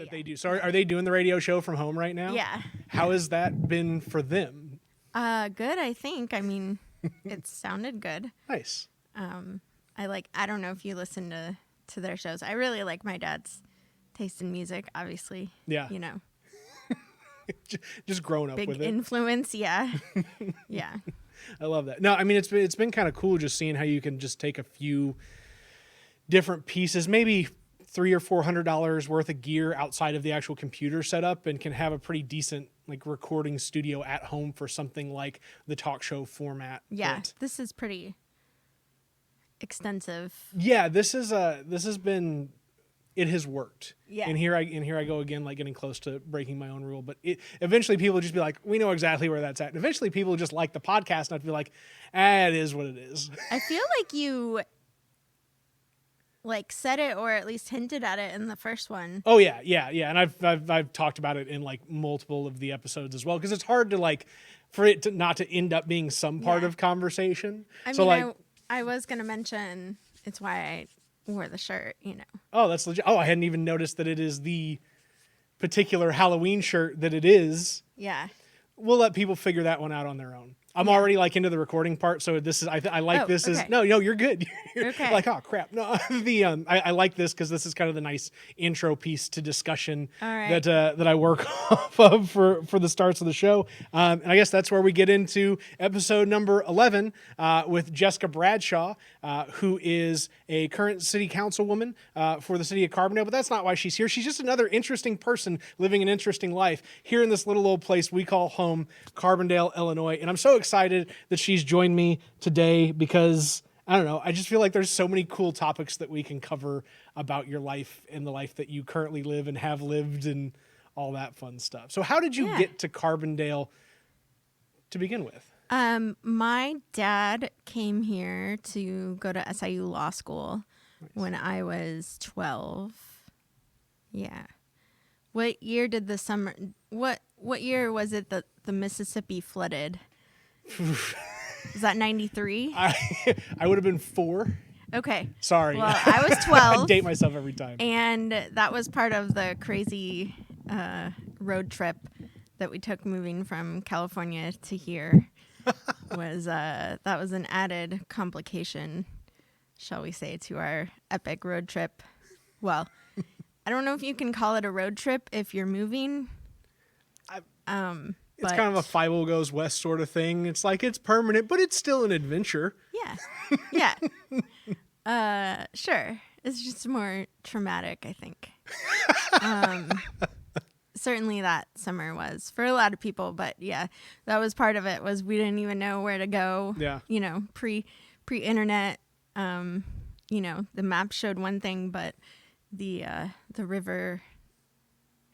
that they do. So are they doing the radio show from home right now? Yeah. How has that been for them? Good, I think. I mean, it sounded good. Nice. I don't know if you listen to their shows. I really like my dad's taste in music, obviously. Yeah. You know. Just growing up Big with it. influence, yeah. Yeah. I love that. No, I mean, it's been kind of cool just seeing how you can just take a few different pieces, maybe $300 or $400 worth of gear outside of the actual computer setup, and can have a pretty decent like recording studio at home for something like the talk show format. Yeah, this is pretty extensive. Yeah, this has been. It has worked. Yeah. And here I go again, like getting close to breaking my own rule. But eventually people will just be like, we know exactly where that's at. And eventually people will just like the podcast, not to be like, it is what it is. I feel like you like said it or at least hinted at it in the first one. Oh yeah. And I've talked about it in like multiple of the episodes as well, because it's hard to like for it to not to end up being some part of conversation. I was gonna mention it's why I wore the shirt, you know. Oh, that's legit. Oh, I hadn't even noticed that it is the particular Halloween shirt that it is. Yeah. We'll let people figure that one out on their own. I'm already like into the recording part, so this is I like this okay. is no you're good. You're okay. Like, oh crap, no. I like this because this is kind of the nice intro piece to discussion that I work off of for the starts of the show, and I guess that's where we get into episode number 11 with Jessica Bradshaw, who is a current city councilwoman for the city of Carbondale, but that's not why she's here. She's just another interesting person living an interesting life here in this little old place we call home, Carbondale, Illinois, and I'm so excited that she's joined me today because I don't know, I just feel like there's so many cool topics that we can cover about your life and the life that you currently live and have lived and all that fun stuff. So how did you get to Carbondale to begin with? My dad came here to go to SIU Law School when I was 12. Yeah. What year did the summer what year was it that the Mississippi flooded? Was that 93? I would have been 4. Okay. Sorry. Well, I was 12. I date myself every time. And that was part of the crazy road trip that we took moving from California to here. That was an added complication, shall we say, to our epic road trip. Well, I don't know if you can call it a road trip if you're moving. It's kind of a 5 goes west sort of thing. It's like it's permanent, but it's still an adventure. Yeah. Yeah. Sure. It's just more traumatic, I think. Certainly that summer was for a lot of people, but yeah, that was part of it was we didn't even know where to go. Yeah. You know, pre-internet, you know, the map showed one thing, but the river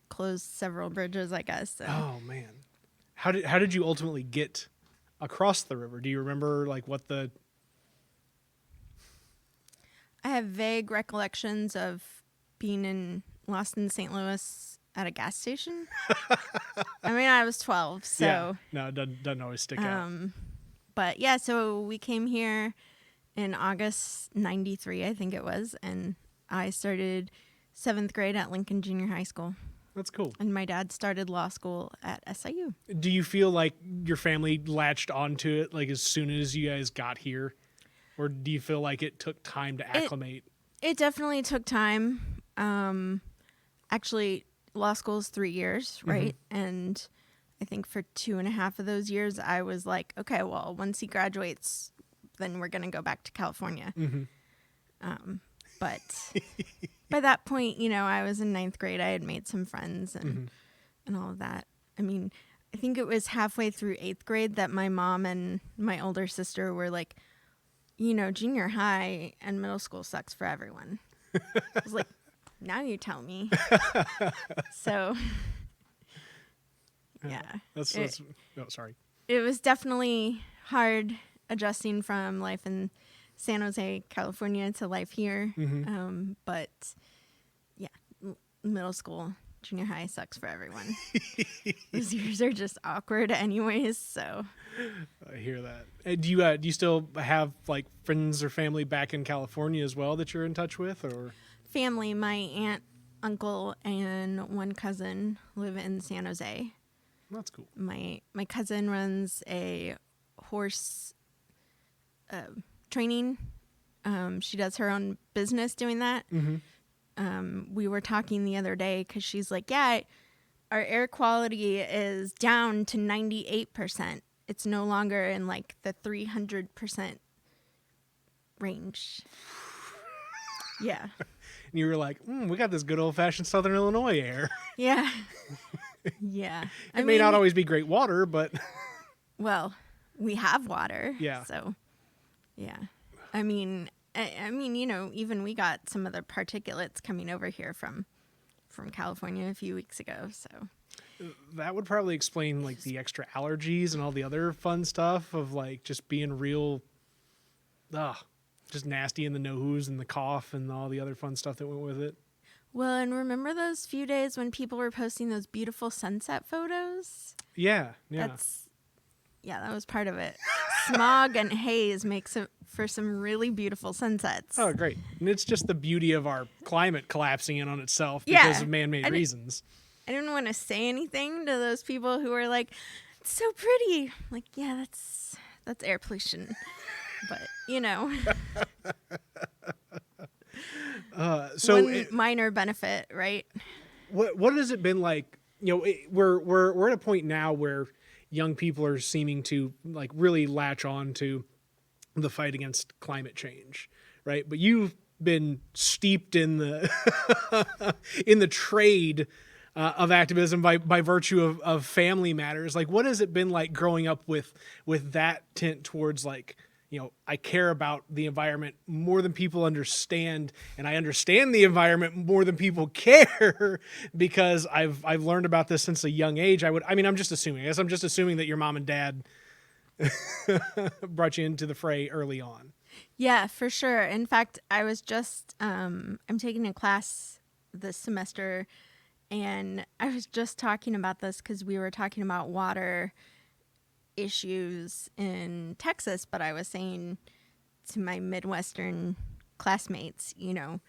closed several bridges, I guess. So. Oh man. How did you ultimately get across the river? Do you remember like what the? I have vague recollections of being lost in St. Louis at a gas station. I mean, I was 12, so. Yeah. No, it doesn't always stick out. But yeah, so we came here in August 93, I think it was, and I started 7th grade at Lincoln Junior High School. That's cool. And my dad started law school at SIU. Do you feel like your family latched onto it like as soon as you guys got here? Or do you feel like it took time to acclimate? It definitely took time. Actually, law school is 3 years, right? Mm-hmm. And I think for 2.5 of those years, I was like, okay, well, once he graduates, then we're going to go back to California. Mm-hmm. But by that point, you know, I was in 9th grade. I had made some friends and all of that. I mean, I think it was halfway through 8th grade that my mom and my older sister were like, you know, junior high and middle school sucks for everyone. I was like, now you tell me. So, yeah. Sorry. It was definitely hard adjusting from life in San Jose, California to life here. Mm-hmm. But yeah, middle school, junior high sucks for everyone. Those years are just awkward anyways, so. I hear that. Do you still have like friends or family back in California as well that you're in touch with, or? Family, my aunt uncle and one cousin live in San Jose. That's cool. My cousin runs a horse training. She does her own business doing that. We were talking the other day because she's like, yeah, our air quality is down to 98%. It's no longer in like the 300% range. Yeah. And you were like, we got this good old-fashioned Southern Illinois air. Yeah. Yeah. It may not always be great water, but... Well, we have water. Yeah. So, yeah. I mean, you know, even we got some of the particulates coming over here from California a few weeks ago, so... That would probably explain like the extra allergies and all the other fun stuff of like just being real, just nasty in the nose and the cough and all the other fun stuff that went with it. Well, and remember those few days when people were posting those beautiful sunset photos? Yeah. That was part of it. Smog and haze makes it for some really beautiful sunsets. Oh, great. And it's just the beauty of our climate collapsing in on itself because of man-made reasons. I didn't want to say anything to those people who were like, it's so pretty. Like, yeah, that's air pollution. But, you know. One minor benefit, right? What has it been like? You know, we're at a point now where young people are seeming to like really latch on to the fight against climate change, right? But you've been steeped in the in the trade of activism by virtue of family matters. Like, what has it been like growing up with that tint towards like, you know, I care about the environment more than people understand, and I understand the environment more than people care because I've learned about this since a young age. I'm just assuming. I guess I'm just assuming that your mom and dad brought you into the fray early on. Yeah, for sure. In fact, I was just I'm taking a class this semester, and I was just talking about this because we were talking about water issues in Texas, but I was saying to my Midwestern classmates, you know,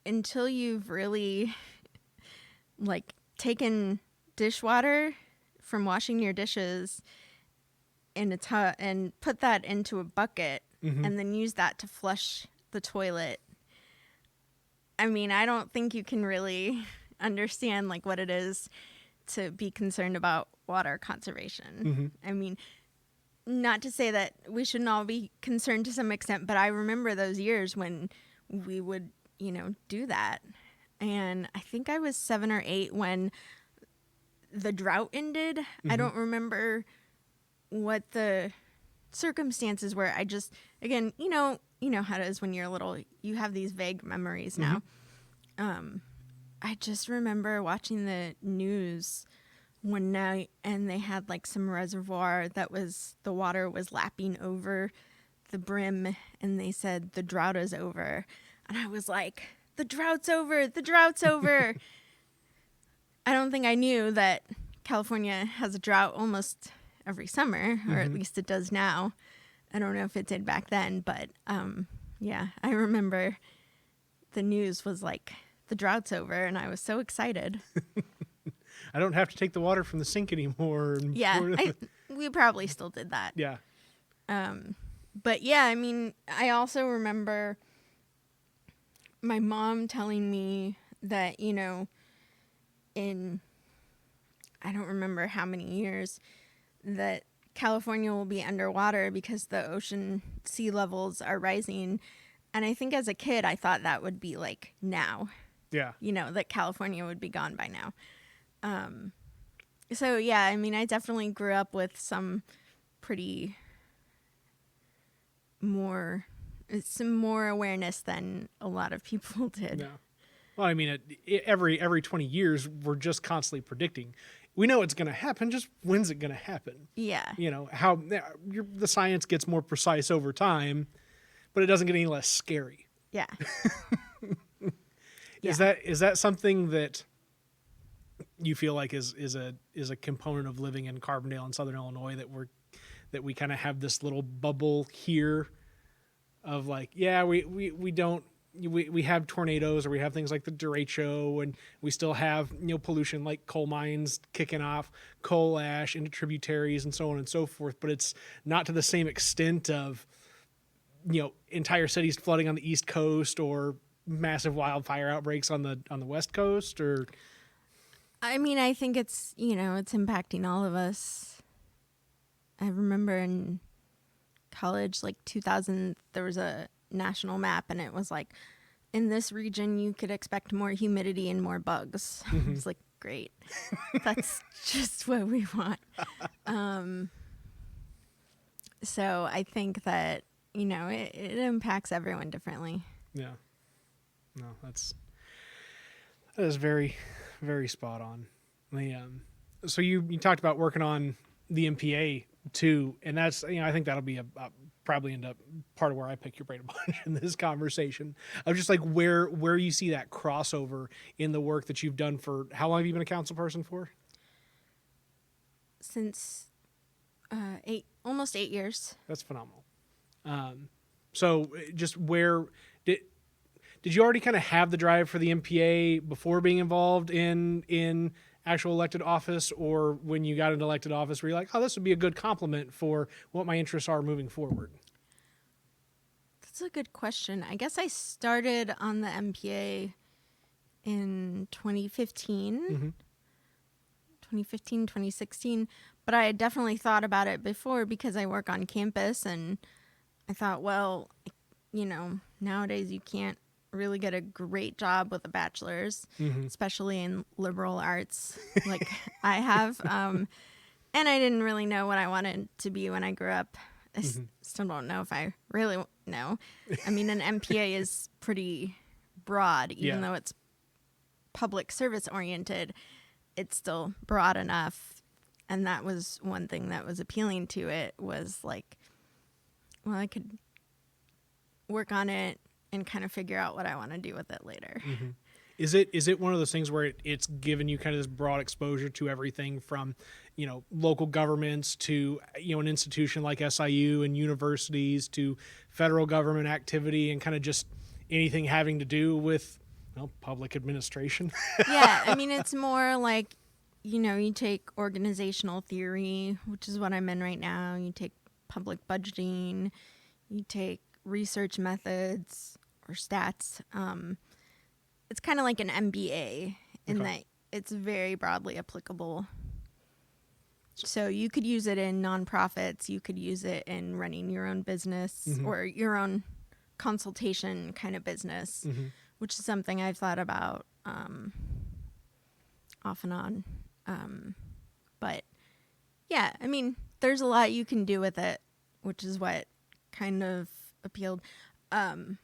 until you've really like taken dishwater from washing your dishes in a tub and put that into a bucket and then use that to flush the toilet. I mean, I don't think you can really understand like what it is to be concerned about water conservation. I mean, not to say that we shouldn't all be concerned to some extent, but I remember those years when we would, you know, do that. And I think I was 7 or 8 when the drought ended. I don't remember what the circumstances were. I just, again, you know how it is when you're little, you have these vague memories now. I just remember watching the news one night and they had like some reservoir that the water was lapping over the brim, and they said the drought is over. And I was like, the drought's over, the drought's over. I don't think I knew that California has a drought almost every summer, or at least it does now. I don't know if it did back then, but yeah, I remember the news was like, the drought's over, and I was so excited. I don't have to take the water from the sink anymore. Yeah, we probably still did that. Yeah. But yeah, I mean, I also remember my mom telling me that, you know, in, I don't remember how many years, that California will be underwater because the ocean sea levels are rising. And I think as a kid, I thought that would be like now. Yeah. You know, that California would be gone by now. So yeah, I mean, I definitely grew up with some more awareness than a lot of people did. Yeah. Well, I mean, every 20 years, we're just constantly predicting. We know it's going to happen. Just when's it going to happen? Yeah. You know, how the science gets more precise over time, but it doesn't get any less scary. Yeah. Is that something that you feel like is a component of living in Carbondale in Southern Illinois, that we kind of have this little bubble here of like, yeah, we don't we have tornadoes, or we have things like the derecho, and we still have, pollution like coal mines kicking off coal ash into tributaries and so on and so forth. But it's not to the same extent of, entire cities flooding on the East Coast, or massive wildfire outbreaks on the West Coast. Or I mean, I think it's, it's impacting all of us. I remember in college, like 2000, there was a national map, and it was like, in this region you could expect more humidity and more bugs. Mm-hmm. It's like, great. That's just what we want. So I think that, it impacts everyone differently. Yeah. No, that is very, very spot on. So you talked about working on the MPA too, and that's, I think that'll be probably end up part of where I pick your brain a bunch in this conversation of just like where you see that crossover in the work that you've done. For how long have you been a council person for? Since almost 8 years. That's phenomenal. So just where did you already kind of have the drive for the MPA before being involved in actual elected office, or when you got into elected office were you like, oh, this would be a good complement for what my interests are moving forward? That's a good question. I guess I started on the MPA in 2015, 2016, but I had definitely thought about it before because I work on campus, and I thought, well, nowadays you can't really get a great job with a bachelor's, especially in liberal arts like I have. And I didn't really know what I wanted to be when I grew up. I still don't know if I really know. I mean, an MPA is pretty broad, even though it's public service oriented, it's still broad enough. And that was one thing that was appealing to it, was like, well, I could work on it and kind of figure out what I want to do with it later. Mm-hmm. Is it one of those things where it's given you kind of this broad exposure to everything from, local governments to, an institution like SIU and universities to federal government activity and kind of just anything having to do with, public administration? Yeah, I mean, it's more like, you take organizational theory, which is what I'm in right now. You take public budgeting, you take research methods or stats. It's kind of like an MBA in that it's very broadly applicable. So you could use it in nonprofits, you could use it in running your own business or your own consultation kind of business, which is something I've thought about off and on. But yeah, I mean, there's a lot you can do with it, which is what kind of appealed. I've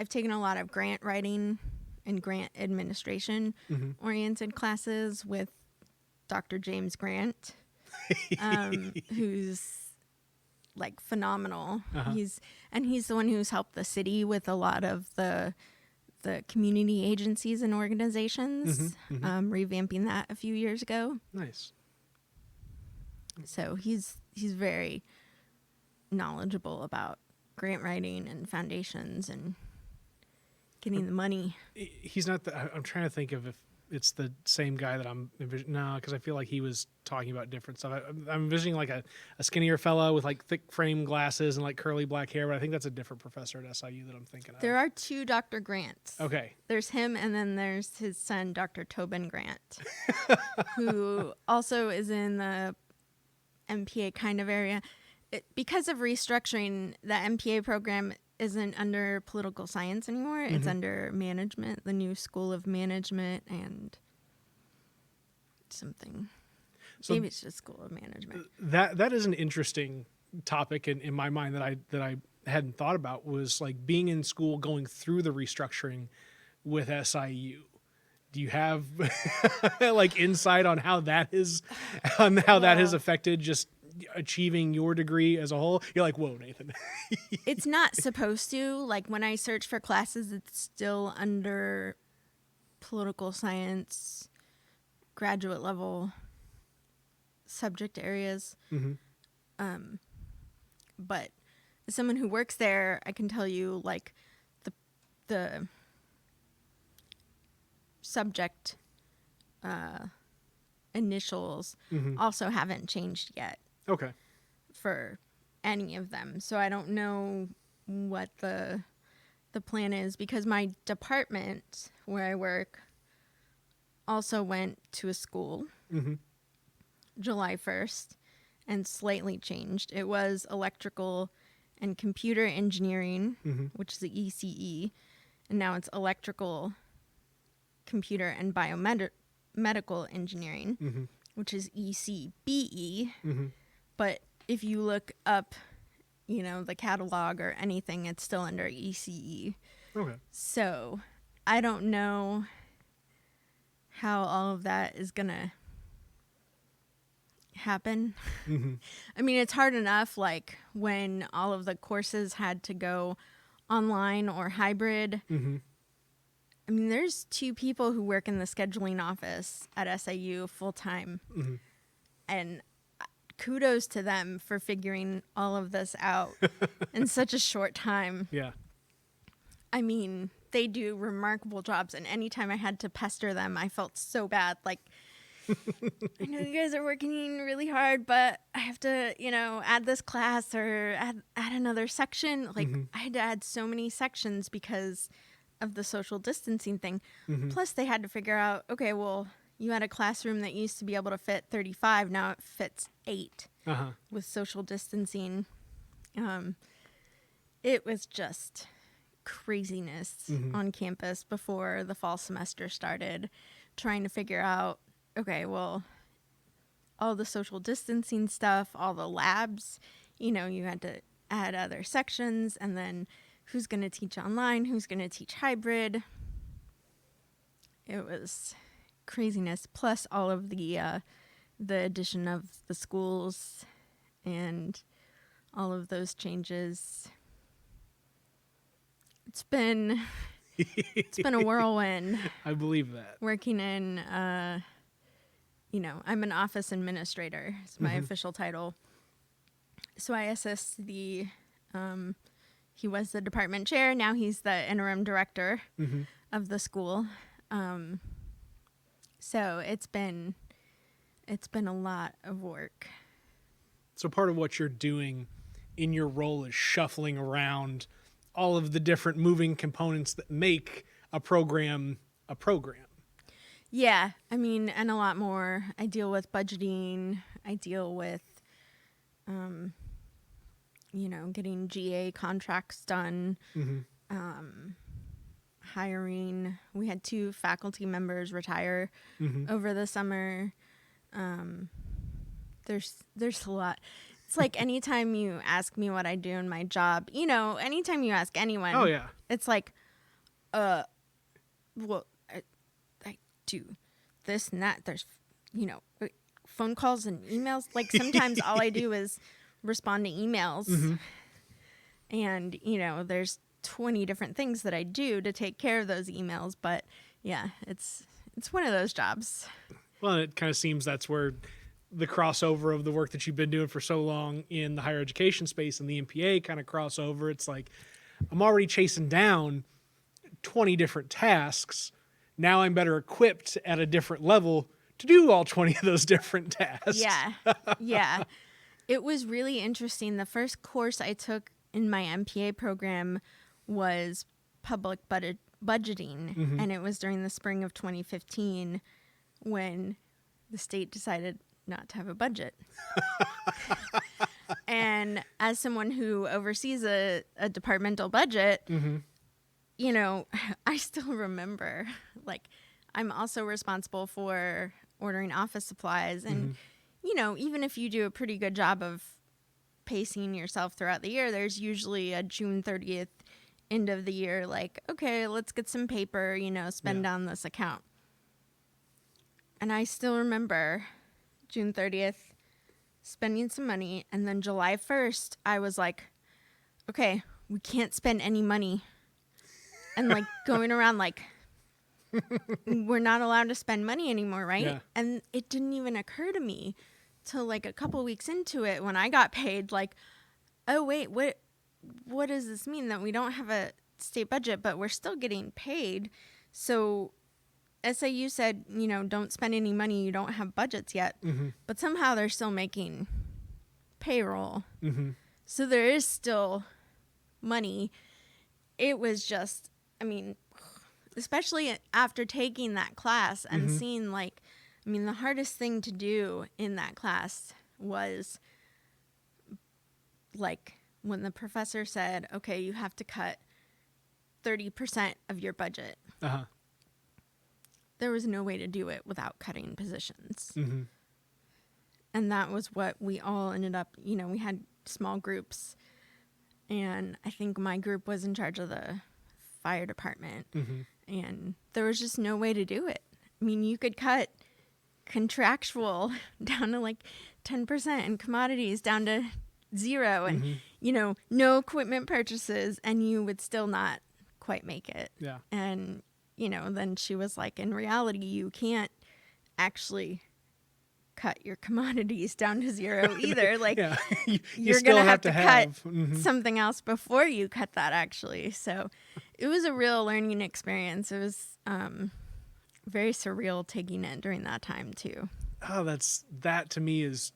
taken a lot of grant writing and grant administration oriented classes with Dr. James Grant, who's like phenomenal. He's the one who's helped the city with a lot of the community agencies and organizations, revamping that a few years ago. Nice. So he's very knowledgeable about grant writing and foundations and getting the money. He's not I'm trying to think of if it's the same guy that I'm envisioning. No, because I feel like he was talking about different stuff. I'm envisioning like a skinnier fellow with like thick frame glasses and like curly black hair, but I think that's a different professor at SIU that I'm thinking of. There are two Dr. Grants. Okay. There's him, and then there's his son, Dr. Tobin Grant, who also is in the MPA kind of area. Because of restructuring, the MPA program isn't under political science anymore. It's under management, the new school of management and something. So maybe it's just school of management. That is an interesting topic in my mind that I hadn't thought about, was like being in school, going through the restructuring with SIU. Do you have like insight on how that has affected just achieving your degree as a whole? You're like, whoa, Nathan. It's not supposed to. Like when I search for classes, it's still under political science, graduate level subject areas. But as someone who works there, I can tell you like the the subject initials also haven't changed yet. Okay. For any of them. So I don't know what the plan is, because my department where I work also went to a school July 1st and slightly changed. It was electrical and computer engineering, which is the ECE, and now it's electrical, computer, and biomedical engineering, which is ECBE. But if you look up, the catalog or anything, it's still under ECE. Okay. So I don't know how all of that is going to happen. I mean, it's hard enough, like, when all of the courses had to go online or hybrid. I mean, there's 2 people who work in the scheduling office at SIU full-time. And kudos to them for figuring all of this out in such a short time. Yeah. I mean, they do remarkable jobs, and anytime I had to pester them, I felt so bad. Like, I know you guys are working really hard, but I have to, add this class or add another section. Like, I had to add so many sections because of the social distancing thing. Plus, they had to figure out, okay, well, you had a classroom that used to be able to fit 35. Now it fits 8 with social distancing. It was just craziness on campus before the fall semester started, trying to figure out, okay, well, all the social distancing stuff, all the labs, you had to add other sections, and then who's going to teach online, who's going to teach hybrid. It was craziness, plus all of the addition of the schools and all of those changes. It's been a whirlwind. I believe that. Working in I'm an office administrator. It's my official title. So I assist he was the department chair, now he's the interim director of the school. So it's been a lot of work. So part of what you're doing in your role is shuffling around all of the different moving components that make a program a program. Yeah, I mean, and a lot more. I deal with budgeting. I deal with, getting GA contracts done. Hiring. We had 2 faculty members retire over the summer. There's a lot. It's like anytime you ask me what I do in my job, anytime you ask anyone, oh yeah, it's like, well, I do this and that. There's, phone calls and emails. Like sometimes all I do is respond to emails, and there's 20 different things that I do to take care of those emails. But yeah, it's one of those jobs. Well, it kind of seems that's where the crossover of the work that you've been doing for so long in the higher education space and the MPA kind of crossover. It's like, I'm already chasing down 20 different tasks. Now I'm better equipped at a different level to do all 20 of those different tasks. Yeah. Yeah. It was really interesting. The first course I took in my MPA program was public budgeting. And it was during the spring of 2015 when the state decided not to have a budget. And as someone who oversees a departmental budget, I still remember, like, I'm also responsible for ordering office supplies. And, even if you do a pretty good job of pacing yourself throughout the year, there's usually a June 30th end of the year, like, okay, let's get some paper, spend on this account. And I still remember June 30th spending some money, and then July 1st, I was like, okay, we can't spend any money. And like going around like, we're not allowed to spend money anymore, right? Yeah. And it didn't even occur to me till like a couple weeks into it when I got paid, like, oh wait, what does this mean, that we don't have a state budget, but we're still getting paid. So SAU said, don't spend any money. You don't have budgets yet. But somehow they're still making payroll. So there is still money. It was just, especially after taking that class and seeing the hardest thing to do in that class was when the professor said, okay, you have to cut 30% of your budget. There was no way to do it without cutting positions. And that was what we all ended up, we had small groups. And I think my group was in charge of the fire department. And there was just no way to do it. You could cut contractual down to 10% and commodities down to 0 and, no equipment purchases, and you would still not quite make it. Yeah. And, then she was like, in reality, you can't actually cut your commodities down to 0 either. You're going to have to cut something else before you cut that, actually. So it was a real learning experience. It was very surreal taking it during that time, too. Oh, that to me is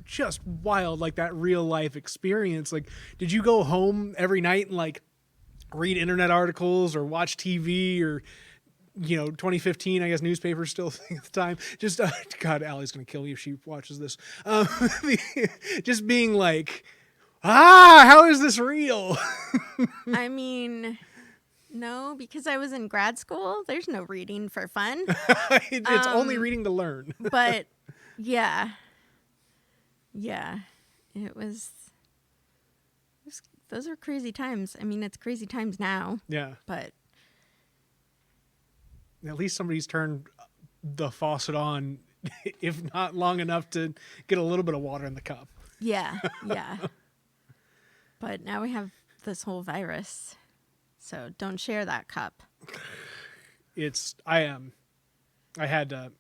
just wild, that real life experience. Did you go home every night and read internet articles or watch TV or 2015, I guess newspapers still think at the time. Just God, Allie's gonna kill me if she watches this. Just being how is this real? No, because I was in grad school. There's no reading for fun. It's only reading to learn. But yeah, it was. Those are crazy times. It's crazy times now. Yeah. But at least somebody's turned the faucet on, if not long enough to get a little bit of water in the cup. Yeah. But now we have this whole virus. So don't share that cup. I had to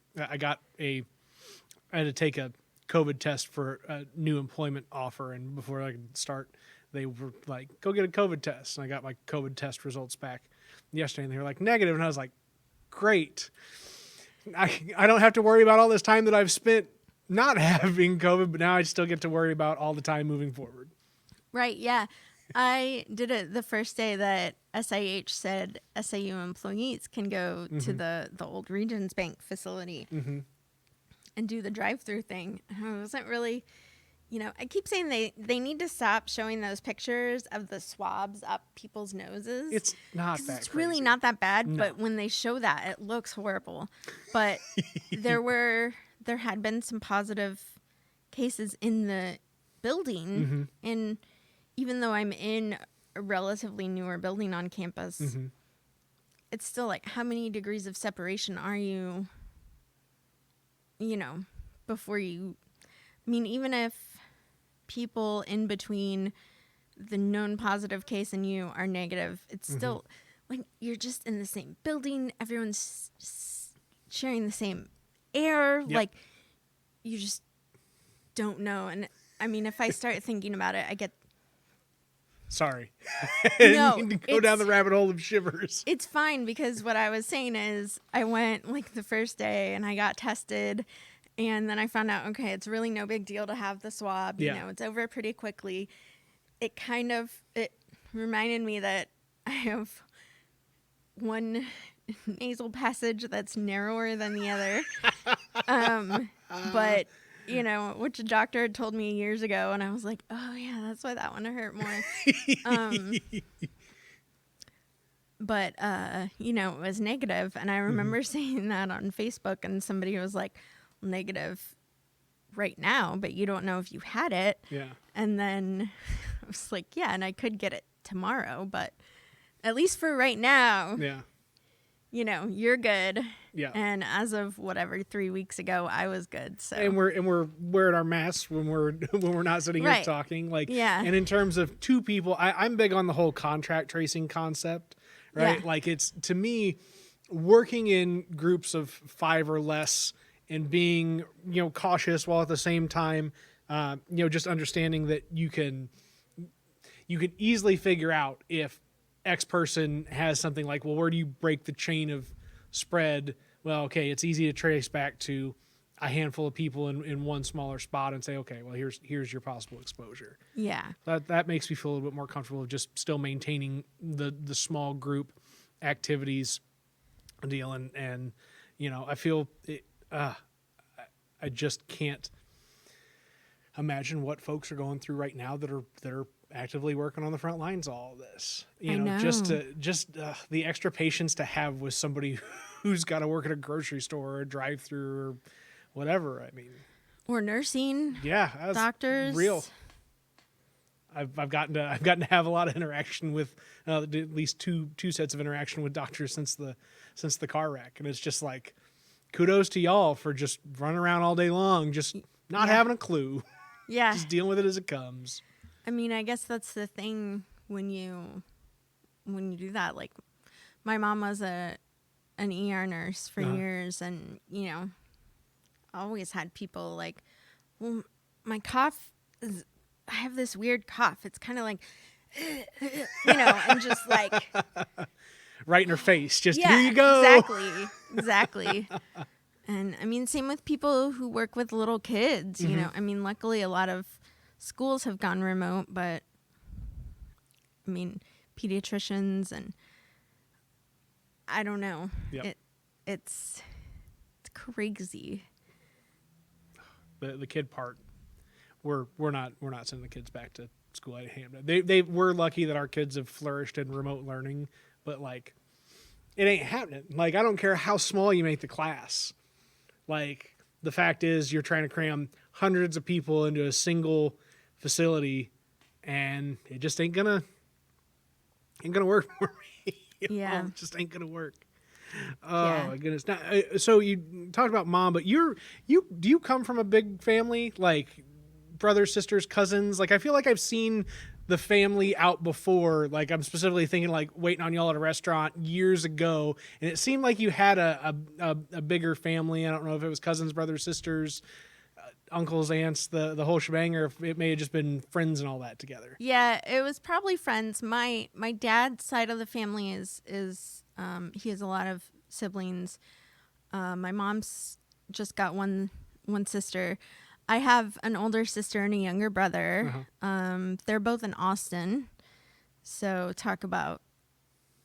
take a COVID test for a new employment offer, and before I could start, they were like, go get a COVID test. And I got my COVID test results back yesterday, and they were like, negative. And I was like, great. I don't have to worry about all this time that I've spent not having COVID, but now I still get to worry about all the time moving forward. Right, yeah. I did it the first day that SIH said SAU employees can go to the old Regions Bank facility and do the drive-through thing. I wasn't really, I keep saying they need to stop showing those pictures of the swabs up people's noses. It's not that It's crazy. really not that bad, No. but when they show that, it looks horrible. But there had been some positive cases in the building, and even though I'm in a relatively newer building on campus, it's still like, how many degrees of separation are you, before you, even if people in between the known positive case and you are negative, it's still like you're just in the same building, everyone's sharing the same air, Yep. You just don't know. And if I start thinking about it, I get... Sorry. No, I need to go down the rabbit hole of shivers. It's fine, because what I was saying is I went the first day and I got tested, and then I found out, okay, it's really no big deal to have the swab. It's over pretty quickly. It reminded me that I have one nasal passage that's narrower than the other. But which a doctor had told me years ago, and I was like, oh yeah, that's why that one hurt more. But it was negative, and I remember saying that on Facebook, and somebody was like, negative right now, but you don't know if you had it. Yeah. And then I was like, yeah, and I could get it tomorrow, but at least for right now, Yeah. You're good. Yeah. And as of 3 weeks ago, I was good. So And we're wearing our masks when we're not sitting here Right. talking. Yeah. And in terms of two people, I'm big on the whole contract tracing concept, right? Yeah. It's, to me, working in groups of 5 or less and being, cautious while at the same time, just understanding that you can easily figure out if X person has something like, well, where do you break the chain of spread? Well, okay, it's easy to trace back to a handful of people in one smaller spot and say, okay, well, here's your possible exposure. Yeah. That makes me feel a little bit more comfortable of just still maintaining the small group activities deal. And I feel it, I just can't imagine what folks are going through right now that are actively working on the front lines of all of this. I know. Just the extra patience to have with somebody who's got to work at a grocery store or a drive-through or whatever. I mean, or nursing. Yeah, that's doctors. Real. I've gotten to have a lot of interaction with at least two sets of interaction with doctors since the car wreck, and it's just like, kudos to y'all for just running around all day long, just not having a clue. Yeah, just dealing with it as it comes. I mean, I guess that's the thing when you do that. Like, my mom was an ER nurse for years, and always had people like, well, my cough is, I have this weird cough. It's kind of like, and just like right in her face. Just here you go. Exactly. And I mean, same with people who work with little kids. I mean, luckily a lot of schools have gone remote, but I mean, pediatricians and I don't know. Yep. It's crazy. The kid part, we're not sending the kids back to school at Hampton. We're lucky that our kids have flourished in remote learning, but like, it ain't happening. Like, I don't care how small you make the class. Like, the fact is, you're trying to cram hundreds of people into a single facility, and it just ain't gonna work for me. It just ain't gonna work. Oh my goodness! Now, so you talked about mom, but do you come from a big family, like brothers, sisters, cousins? Like, I feel like I've seen the family out before. Like, I'm specifically thinking like Waiting on Y'all at a restaurant years ago, and it seemed like you had a bigger family. I don't know if it was cousins, brothers, sisters, uncles, aunts, the whole shebang, or if it may have just been friends and all that together. Yeah, it was probably friends. My dad's side of the family is he has a lot of siblings. My mom's just got one sister. I have an older sister and a younger brother. They're both in Austin. So talk about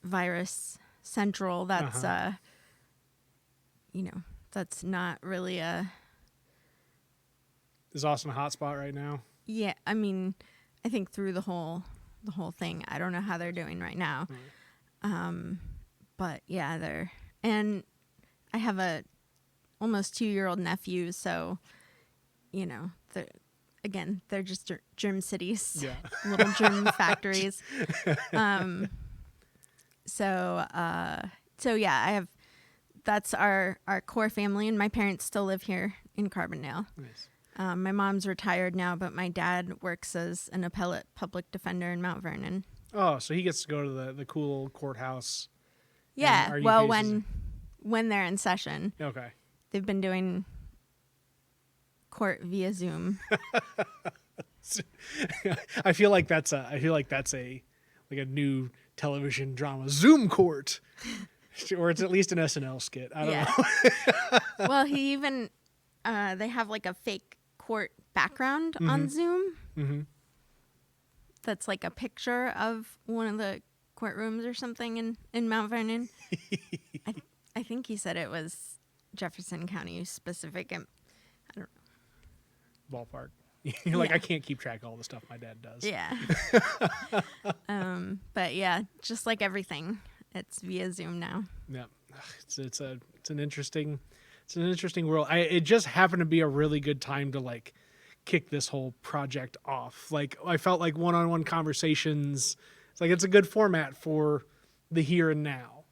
virus central. That's that's not really a. Is Austin a hot spot right now? Yeah, I mean, I think through the whole thing, I don't know how they're doing right now. But yeah, and I have a almost 2-year-old nephew, so they're just germ cities, little germ factories. So yeah, that's our core family, and my parents still live here in Carbondale. Nice. My mom's retired now, but my dad works as an appellate public defender in Mount Vernon. Oh, so he gets to go to the cool old courthouse. Yeah, well, when they're in session. Okay. They've been doing court via Zoom. I feel like that's a new television drama, Zoom Court, or it's at least an SNL skit. I don't know. Well, he even they have like a fake court background on Zoom. That's like a picture of one of the courtrooms or something in Mount Vernon. I think he said it was Jefferson County specific. I don't know. Ballpark. You're like, I can't keep track of all the stuff my dad does. Yeah. But yeah, just like everything, it's via Zoom now. Yeah. It's an interesting world. It just happened to be a really good time to like kick this whole project off. Like, I felt like one-on-one conversations, it's a good format for the here and now.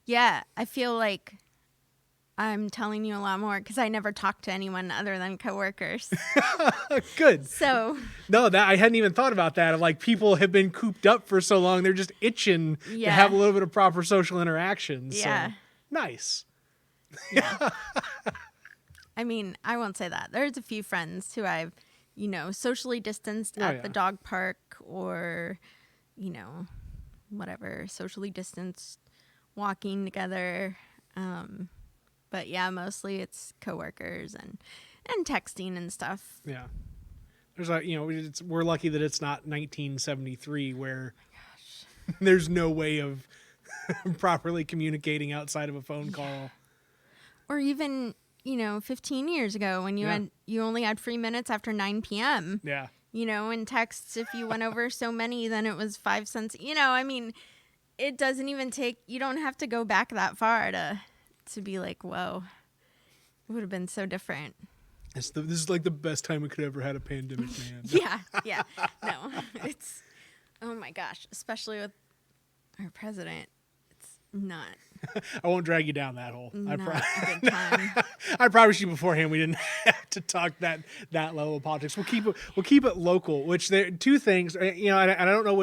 Yeah, I feel like I'm telling you a lot more because I never talk to anyone other than coworkers. Good. So no, that I hadn't even thought about that. Like, people have been cooped up for so long, they're just itching to have a little bit of proper social interaction. Yeah. So, nice. Yeah. I mean, I won't say that. There's a few friends who I've, socially distanced at the dog park or, whatever, socially distanced, walking together. But yeah, mostly it's coworkers and texting and stuff. Yeah. There's we're lucky that it's not 1973 where there's no way of properly communicating outside of a phone call. Or even, 15 years ago when you only had free minutes after 9 p.m. Yeah. In texts, if you went over so many, then it was 5 cents. I mean, it doesn't even you don't have to go back that far to be like, whoa, it would have been so different. This is like the best time we could ever had a pandemic, man. Yeah. No, it's, oh my gosh, especially with our president. It's not. I won't drag you down that hole. Not a good time. I promised you beforehand we didn't have to talk that level of politics. We'll keep it local. Which there are two things, and I don't know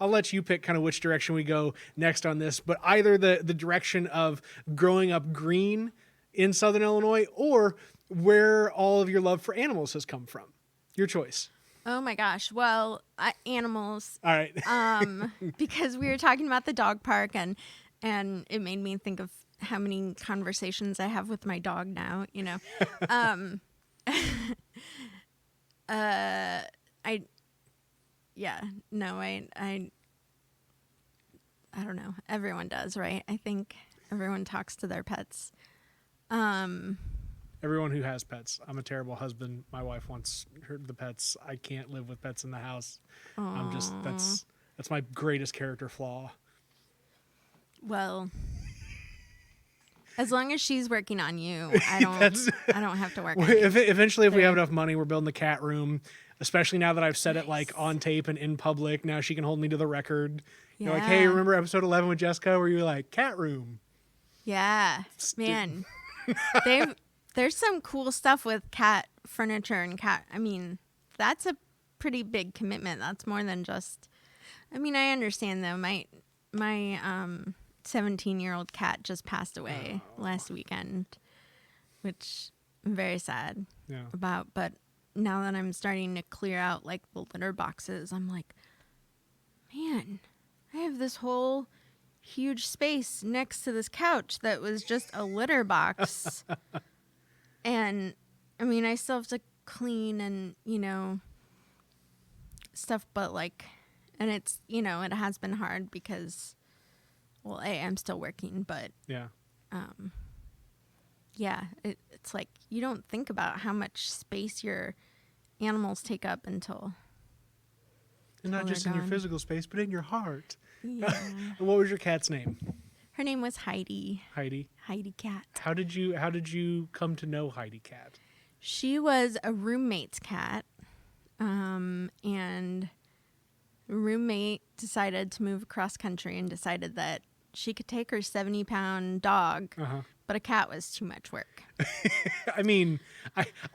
I'll let you pick kind of which direction we go next on this. But either the direction of growing up green in Southern Illinois, or where all of your love for animals has come from. Your choice. Oh my gosh. Well, animals. All right. Because we were talking about the dog park and it made me think of how many conversations I have with my dog now, I don't know. Everyone does, right? I think everyone talks to their pets. Everyone who has pets. I'm a terrible husband. My wife wants the pets. I can't live with pets in the house. Aww. That's my greatest character flaw. Well, as long as she's working on you, I don't have to work on you. Eventually, if we have enough money, we're building the cat room, especially now that I've said it like on tape and in public. Now she can hold me to the record. Yeah. You're like, hey, remember episode 11 with Jessica where you were like, cat room? Yeah, man. There's some cool stuff with cat furniture and cat. I mean, that's a pretty big commitment. That's more than just. I mean, I understand though. My 17-year-old cat just passed away last weekend, which I'm very sad about. But now that I'm starting to clear out like the litter boxes, I'm like, man, I have this whole huge space next to this couch that was just a litter box. And I mean, I still have to clean and, stuff, but like, and it's, it has been hard because, well, I'm still working, but it's like you don't think about how much space your animals take up until. And not just in your physical space, but in your heart. Yeah. What was your cat's name? Her name was Heidi. Heidi Cat. How did you come to know Heidi Cat? She was a roommate's cat, and roommate decided to move across country and decided that she could take her 70-pound dog, but a cat was too much work. I mean,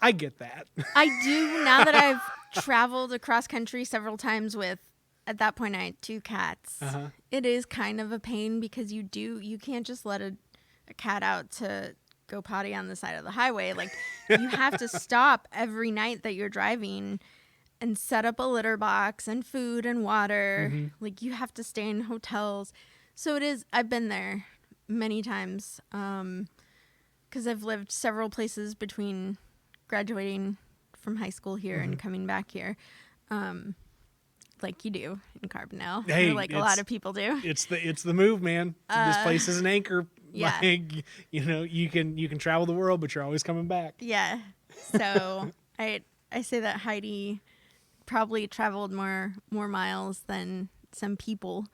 I get that. I do now that I've traveled across country several times with. At that point, I had 2 cats. It is kind of a pain because you can't just let a cat out to go potty on the side of the highway. Like, you have to stop every night that you're driving and set up a litter box and food and water. Like, you have to stay in hotels. So it is, I've been there many times because I've lived several places between graduating from high school here and coming back here. Like you do in Carbondale. Hey, like a lot of people do. It's the move, man. This place is an anchor. Yeah. Like, you can travel the world, but you're always coming back. Yeah. So I say that Heidi probably traveled more miles than some people.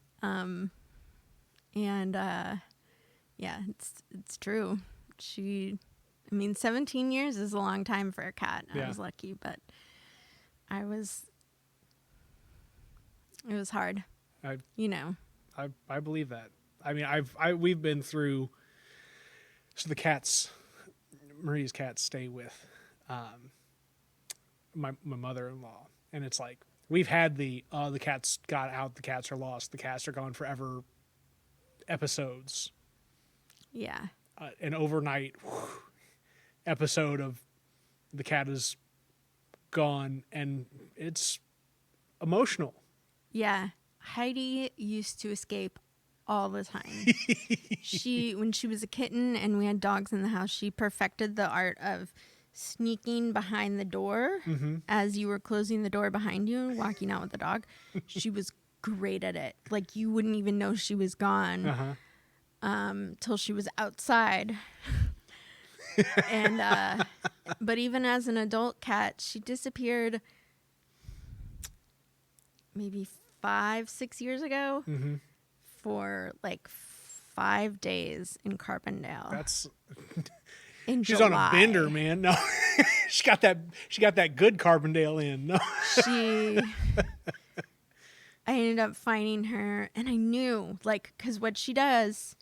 And it's true. 17 years is a long time for a cat. I was lucky, but it was hard. I believe that. I mean, we've been through. So the cats, Marie's cats, stay with my mother-in-law, and it's like we've had the cats got out, the cats are lost, the cats are gone forever episodes. Yeah. An overnight episode of the cat is gone, and it's emotional. Yeah. Heidi used to escape all the time. When she was a kitten and we had dogs in the house, she perfected the art of sneaking behind the door as you were closing the door behind you and walking out with the dog. She was great at it. Like, you wouldn't even know she was gone till she was outside. And but even as an adult cat, she disappeared maybe 5-6 years ago for like 5 days in Carbondale. That's in she's July. on a bender, man. No, she got that good Carbondale in. No. I ended up finding her, and I knew, like, because what she does,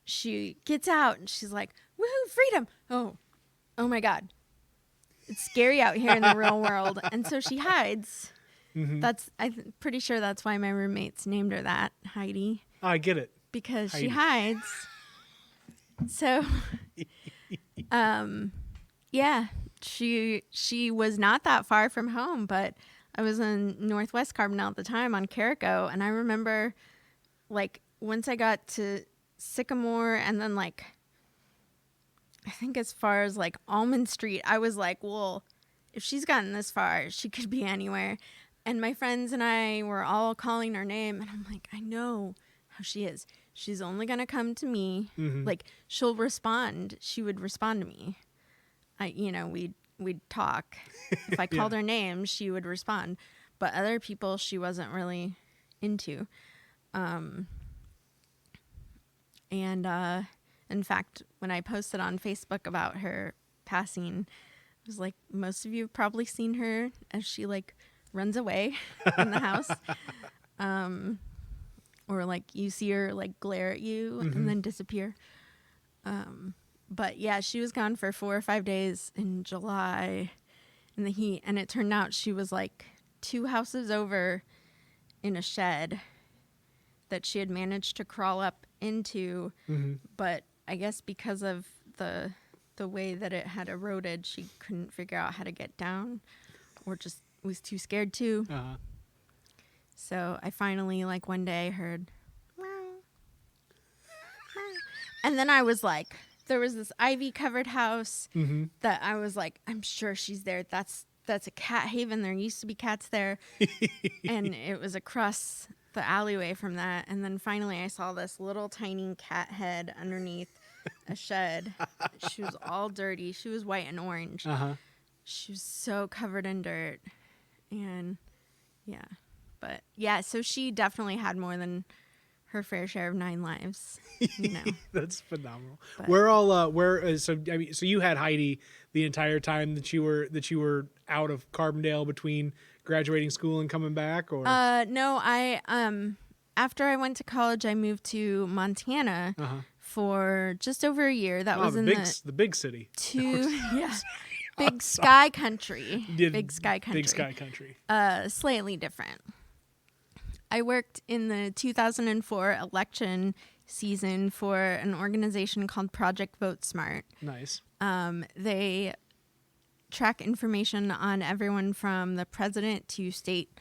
she gets out and she's like, woohoo, freedom. Oh my God. It's scary out here in the real world. And so she hides. I'm pretty sure that's why my roommates named her that, Heidi. Oh, I get it. Because Heidi. she hides. So, yeah, she was not that far from home, but I was in Northwest Carbondale at the time on Carrico, and I remember, like, once I got to Sycamore and then, like, I think as far as, like, Almond Street, I was like, well, if she's gotten this far, she could be anywhere. And my friends and I were all calling her name, and I'm like, I know how she is. She's only going to come to me. Like, she'll respond. She would respond to me. We'd talk. If I called her name, she would respond. But other people, she wasn't really into. And in fact, when I posted on Facebook about her passing, it was like, most of you have probably seen her as she, like, runs away in the house. Or, like, you see her, like, glare at you and then disappear. But, yeah, she was gone for 4 or 5 days in July in the heat. And it turned out she was, like, 2 houses over in a shed that she had managed to crawl up into. But I guess because of the way that it had eroded, she couldn't figure out how to get down or just was too scared to. So I finally, like, one day heard, meow, meow. And then I was like, there was this ivy-covered house that I was like, I'm sure she's there. That's a cat haven. There used to be cats there. And it was across the alleyway from that. And then finally I saw this little tiny cat head underneath a shed. She was all dirty. She was white and orange. She was so covered in dirt. And, yeah. But, yeah, so she definitely had more than her fair share of 9 lives. You know. That's phenomenal. But So you had Heidi the entire time that you were out of Carbondale between graduating school and coming back, or? No, I after I went to college, I moved to Montana for just over a year. That was in the big city. Big sky country. Big sky country. Slightly different. I worked in the 2004 election season for an organization called Project Vote Smart. Nice. They track information on everyone from the president to state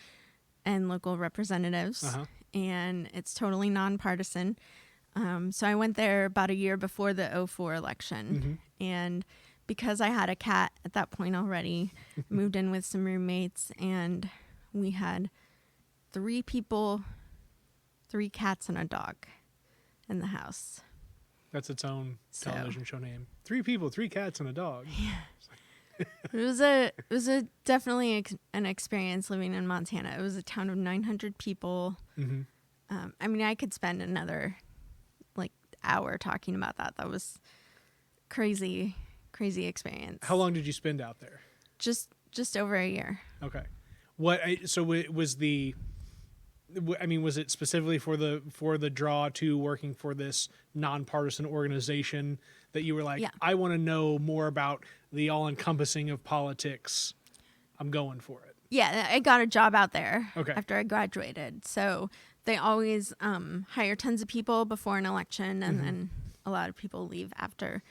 and local representatives, and it's totally nonpartisan. So I went there about a year before the 2004 election, and because I had a cat at that point already, moved in with some roommates, and we had 3 people, 3 cats, and a dog in the house. That's its own television show name. 3 people, 3 cats, and a dog. Yeah. It was definitely an experience living in Montana. It was a town of 900 people. I mean, I could spend another hour talking about that. That was crazy experience. How long did you spend out there? Just over a year. Okay. Was it specifically for the draw to working for this nonpartisan organization that you were like, I want to know more about the all-encompassing of politics? I'm going for it. Yeah, I got a job out there after I graduated. So they always hire tons of people before an election, and then a lot of people leave after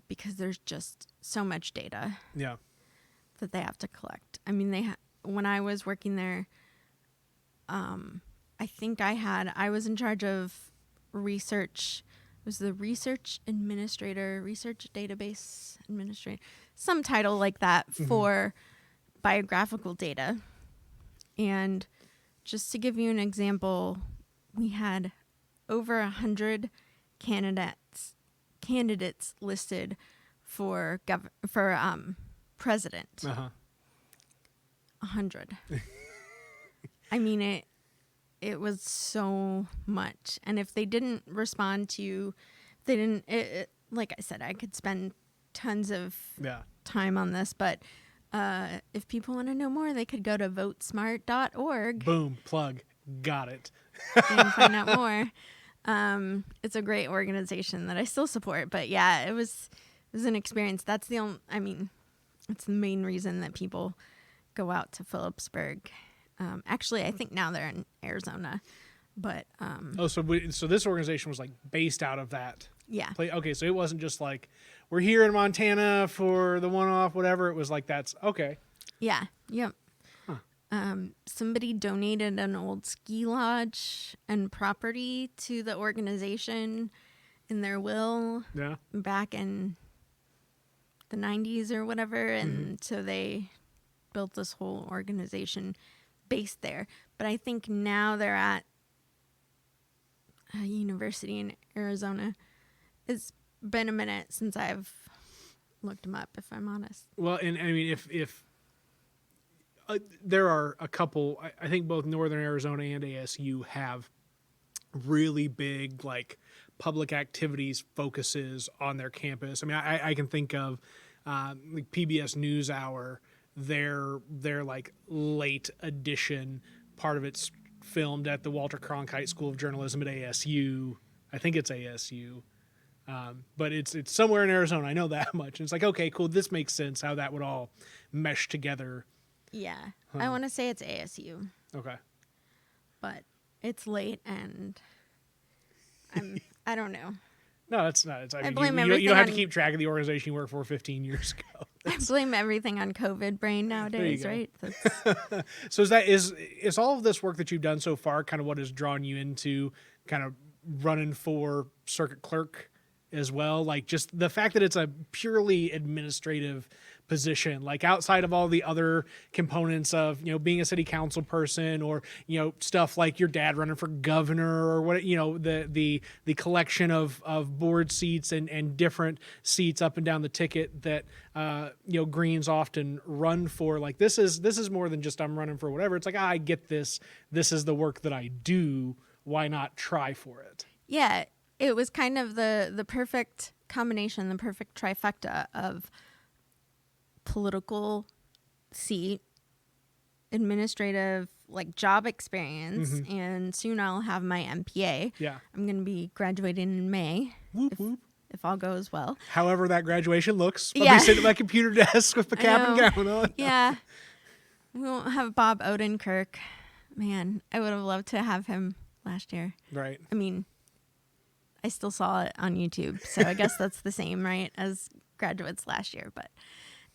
because there's just so much data that they have to collect. I mean, when I was working there, I was in charge of research. It was the research database administrator, some title like that for biographical data. And just to give you an example, we had over 100 candidates listed for president. 100. I mean, it was so much. And if they didn't respond to, like I said, I could spend tons of time on this, but if people want to know more, they could go to votesmart.org. Boom, plug, got it. And find out more. It's a great organization that I still support, but yeah, it was an experience. That's it's the main reason that people go out to Phillipsburg. Actually, I think now they're in Arizona, but so this organization was like based out of that. Yeah. Okay, so it wasn't just like we're here in Montana for the one-off, whatever. It was like that's okay. Yeah. Yep. Huh. Somebody donated an old ski lodge and property to the organization in their will. Yeah. Back in the 90s or whatever, and so they built this whole organization based there. But I think now they're at a university in Arizona. It's been a minute since I've looked them up, if I'm honest. Well, and I mean, if there are a couple, I think both Northern Arizona and ASU have really big like public activities focuses on their campus. I mean, I can think of like PBS NewsHour. Their like late edition part of it's filmed at the Walter Cronkite School of Journalism at ASU. I think it's ASU. But it's somewhere in Arizona. I know that much. And it's like, okay, cool. This makes sense how that would all mesh together. Yeah. I want to say it's ASU. Okay. But it's late and I don't know. No, it's not. I blame you everything don't have to keep track of the organization you worked for 15 years ago. I blame everything on COVID brain nowadays, right? So is all of this work that you've done so far kind of what has drawn you into kind of running for circuit clerk as well? Like just the fact that it's a purely administrative position, like outside of all the other components of, being a city council person or, stuff like your dad running for governor or what, the collection of board seats and different seats up and down the ticket that, Greens often run for. Like this is more than just I'm running for whatever. It's like, I get this. This is the work that I do. Why not try for it? Yeah. It was kind of the perfect combination, the perfect trifecta of political seat, administrative, like job experience, and soon I'll have my MPA. Yeah. I'm going to be graduating in May. Whoop, whoop. If all goes well. However that graduation looks. I'll Yeah. be sitting at my computer desk with the cap and gown on. Yeah. We won't have Bob Odenkirk. Man, I would have loved to have him last year. Right. I mean, I still saw it on YouTube, so I guess that's the same, right, as graduates last year. But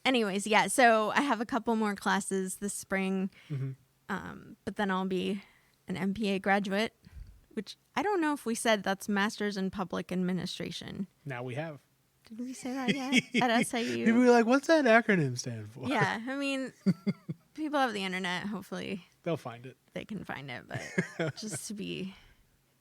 anyways, yeah, so I have a couple more classes this spring, but then I'll be an MPA graduate, which I don't know if we said that's Master's in Public Administration. Now we have. Did we say that yet? At SIU? People were like, what's that acronym stand for? Yeah, I mean, people have the internet. Hopefully they'll find it. They can find it, but just to be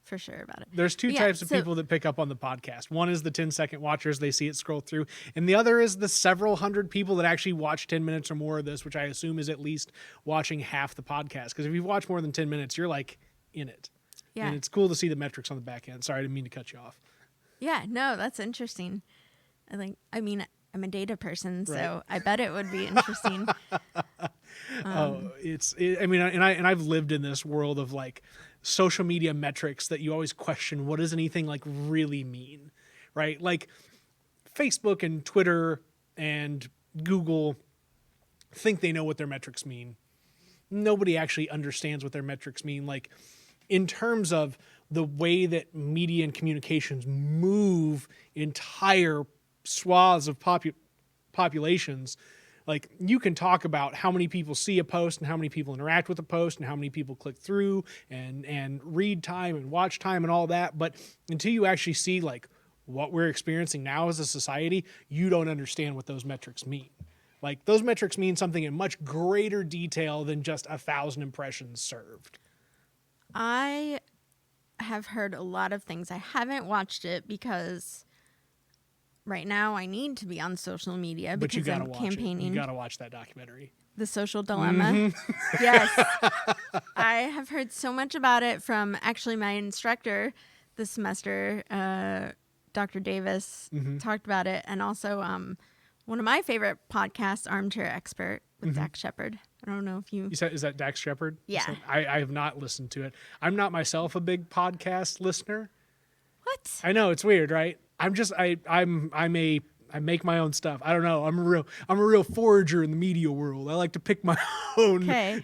for sure about it. There's two types of people that pick up on the podcast. One is the 10-second watchers. They see it scroll through. And the other is the several hundred people that actually watch 10 minutes or more of this, which I assume is at least watching half the podcast. Because if you've watched more than 10 minutes, you're like in it. Yeah. And it's cool to see the metrics on the back end. Sorry, I didn't mean to cut you off. Yeah, no, that's interesting. I mean, I'm a data person, so right. I bet it would be interesting. I've lived in this world of like social media metrics that you always question. What does anything like really mean, right? Like Facebook and Twitter and Google think they know what their metrics mean. Nobody actually understands what their metrics mean. Like in terms of the way that media and communications move entire swaths of populations, like you can talk about how many people see a post and how many people interact with a post and how many people click through and read time and watch time and all that. But until you actually see like what we're experiencing now as a society, you don't understand what those metrics mean. Like those metrics mean something in much greater detail than just 1,000 impressions served. I have heard a lot of things. I haven't watched it because right now I need to be on social media But you because gotta I'm watch campaigning. it. You gotta watch that documentary. The Social Dilemma. Yes. I have heard so much about it from actually my instructor this semester, Dr. Davis, talked about it. And also one of my favorite podcasts, Armchair Expert with Dax Shepard. I don't know if you said, is that Dax Shepard? Yeah. I have not listened to it. I'm not myself a big podcast listener. What? I know, it's weird, right? I make my own stuff. I don't know. I'm a real forager in the media world. I like to pick my own. Okay.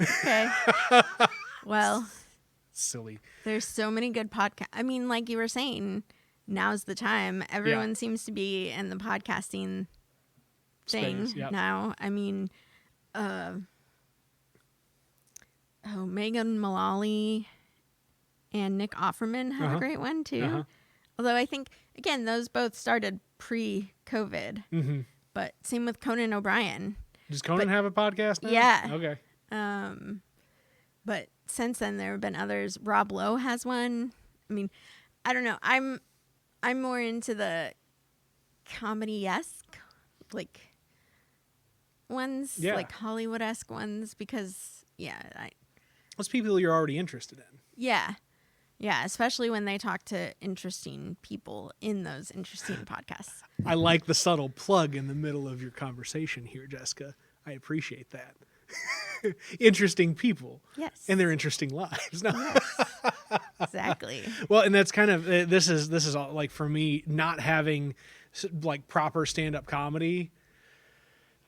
Well, Silly. there's so many good podcasts. I mean, like you were saying, now's the time. Everyone seems to be in the podcasting thing now. I mean, Megan Mullally and Nick Offerman have a great one too. Although I think, again, those both started pre-COVID. But same with Conan O'Brien. Does Conan have a podcast now? Yeah. Okay. But since then, there have been others. Rob Lowe has one. I mean, I don't know. I'm more into the comedy-esque, like, ones, like Hollywood-esque ones, because, Those people you're already interested in. Yeah, especially when they talk to interesting people in those interesting podcasts. I like the subtle plug in the middle of your conversation here, Jessica. I appreciate that. Interesting people. Yes. And their interesting lives. No. Yes. Exactly. Well, and that's kind of this is all, like, for me, not having like proper stand-up comedy.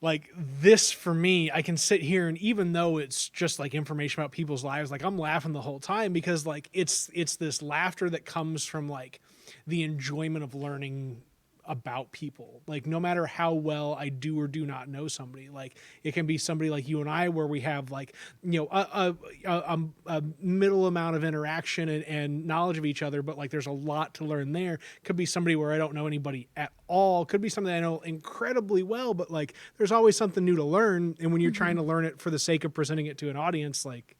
Like this, for me, I can sit here and even though it's just like information about people's lives, like I'm laughing the whole time because like it's this laughter that comes from like the enjoyment of learning about people. Like no matter how well I do or do not know somebody, like it can be somebody like you and I where we have like, you know, a middle amount of interaction and knowledge of each other, but like there's a lot to learn there. Could be somebody where I don't know anybody at all. Could be something I know incredibly well, but like there's always something new to learn. And when you're trying to learn it for the sake of presenting it to an audience, like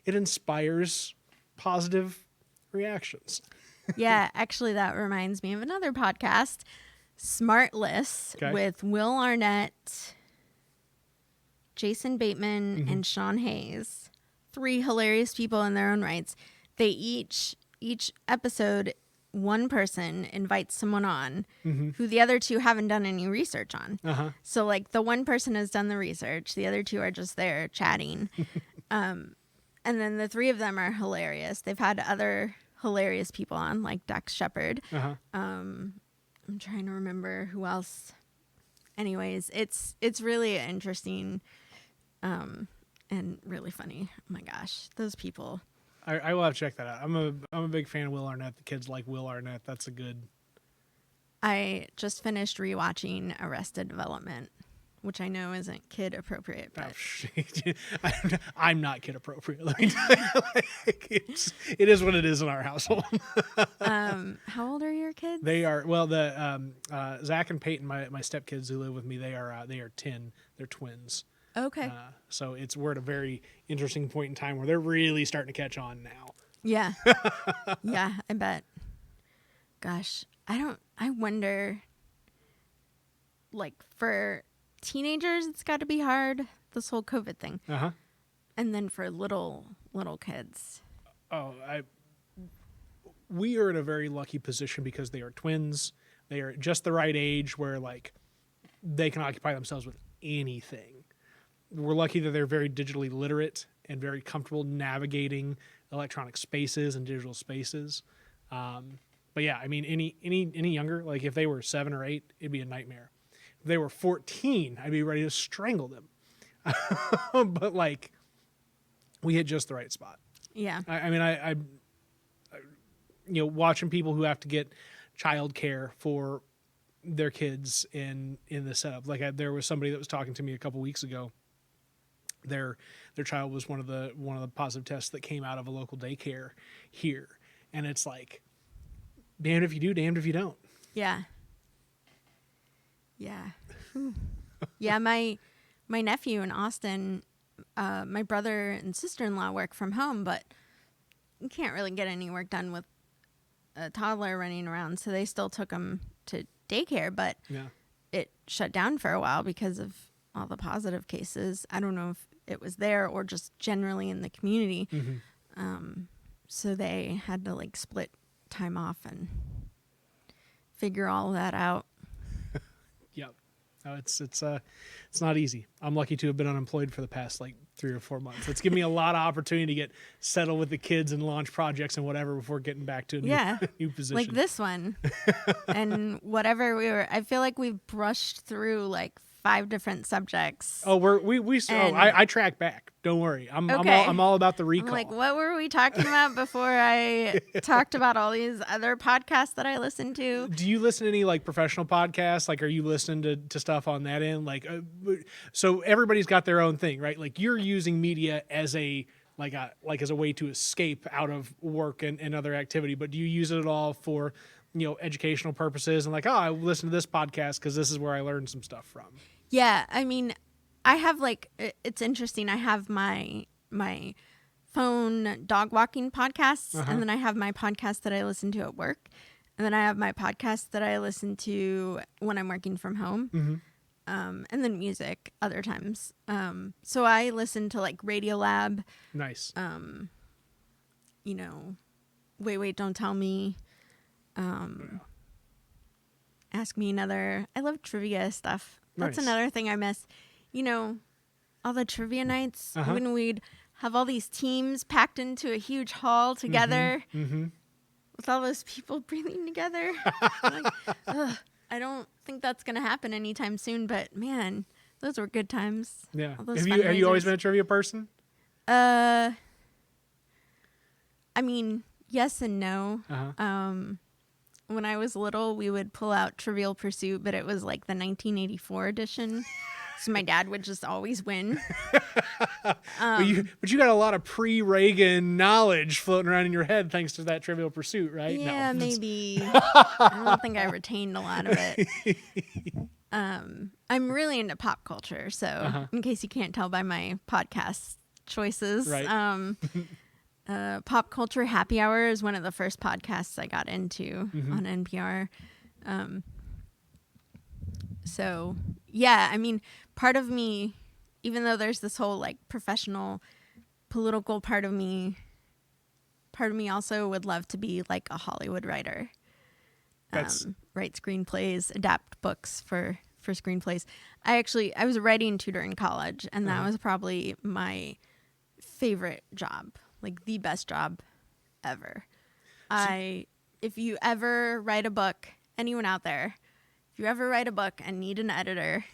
it inspires positive reactions. Yeah, actually, that reminds me of another podcast, Smartless, with Will Arnett, Jason Bateman, and Sean Hayes. 3 hilarious people in their own rights. They each episode, one person invites someone on who the other 2 haven't done any research on. So, like, the one person has done the research. The other 2 are just there chatting. And then the 3 of them are hilarious. They've had other hilarious people on, like Dax Shepard. I'm trying to remember who else. Anyways, it's really interesting and really funny. Oh my gosh, those people. I will have to check that out. I'm a big fan of Will Arnett. The kids like Will Arnett. That's a good. I just finished rewatching Arrested Development, which I know isn't kid appropriate, but I'm not kid appropriate. Let me tell you, like, it is what it is in our household. How old are your kids? They are the Zach and Peyton, my stepkids who live with me. They are 10. They're twins. Okay. So we're at a very interesting point in time where they're really starting to catch on now. Yeah. Yeah, I bet. Gosh, I wonder, like, for teenagers, it's got to be hard, this whole COVID thing. And then for little kids. We are in a very lucky position because they are twins. They are just the right age where, like, they can occupy themselves with anything. We're lucky that they're very digitally literate and very comfortable navigating electronic spaces and digital spaces. But yeah, I mean, any younger, like if they were 7 or 8, it'd be a nightmare. If they were 14, I'd be ready to strangle them. But like, we hit just the right spot. Yeah. I mean, I you know, watching people who have to get childcare for their kids in this setup. Like there was somebody that was talking to me a couple weeks ago. Their child was one of the positive tests that came out of a local daycare here, and it's like, damned if you do, damned if you don't. Yeah. Yeah. Yeah. My nephew in Austin, my brother and sister-in-law work from home, but you can't really get any work done with a toddler running around. So they still took him to daycare, but it shut down for a while because of all the positive cases. I don't know if it was there or just generally in the community. So they had to like split time off and figure all that out. Yep. No, it's not easy. I'm lucky to have been unemployed for the past like 3 or 4 months. It's given me a lot of opportunity to get settled with the kids and launch projects and whatever before getting back to a new position. Like this one. And whatever I feel like we've brushed through like 5 different subjects. Oh, I track back. Don't worry. I'm all about the recall. I'm like, what were we talking about before I talked about all these other podcasts that I listen to? Do you listen to any like professional podcasts? Like, are you listening to stuff on that end? Like, so everybody's got their own thing, right? Like you're using media as a way to escape out of work and other activity, but do you use it at all for, educational purposes and like, I listen to this podcast because this is where I learned some stuff from? Yeah, I mean, I have like, it's interesting. I have my phone dog walking podcasts, and then I have my podcast that I listen to at work, and then I have my podcast that I listen to when I'm working from home, and then music other times. So I listen to like Radiolab. Nice. Wait, Don't Tell Me. Ask Me Another. I love trivia stuff. That's another thing I miss. All the trivia nights when we'd have all these teams packed into a huge hall together with all those people breathing together. I don't think that's going to happen anytime soon, but man, those were good times. Yeah. Have you always been a trivia person? I mean, yes and no. When I was little, we would pull out Trivial Pursuit, but it was like the 1984 edition. So my dad would just always win. But you got a lot of pre-Reagan knowledge floating around in your head thanks to that Trivial Pursuit, right? Yeah, no. Maybe. I don't think I retained a lot of it. I'm really into pop culture, so in case you can't tell by my podcast choices, right. Pop Culture Happy Hour is one of the first podcasts I got into on NPR. So yeah, I mean, part of me, even though there's this whole like professional political part of me also would love to be like a Hollywood writer. Write screenplays, adapt books for screenplays. I was a writing tutor in college, and that was probably my favorite job. Like the best job ever. If you ever write a book, anyone out there, if you ever write a book and need an editor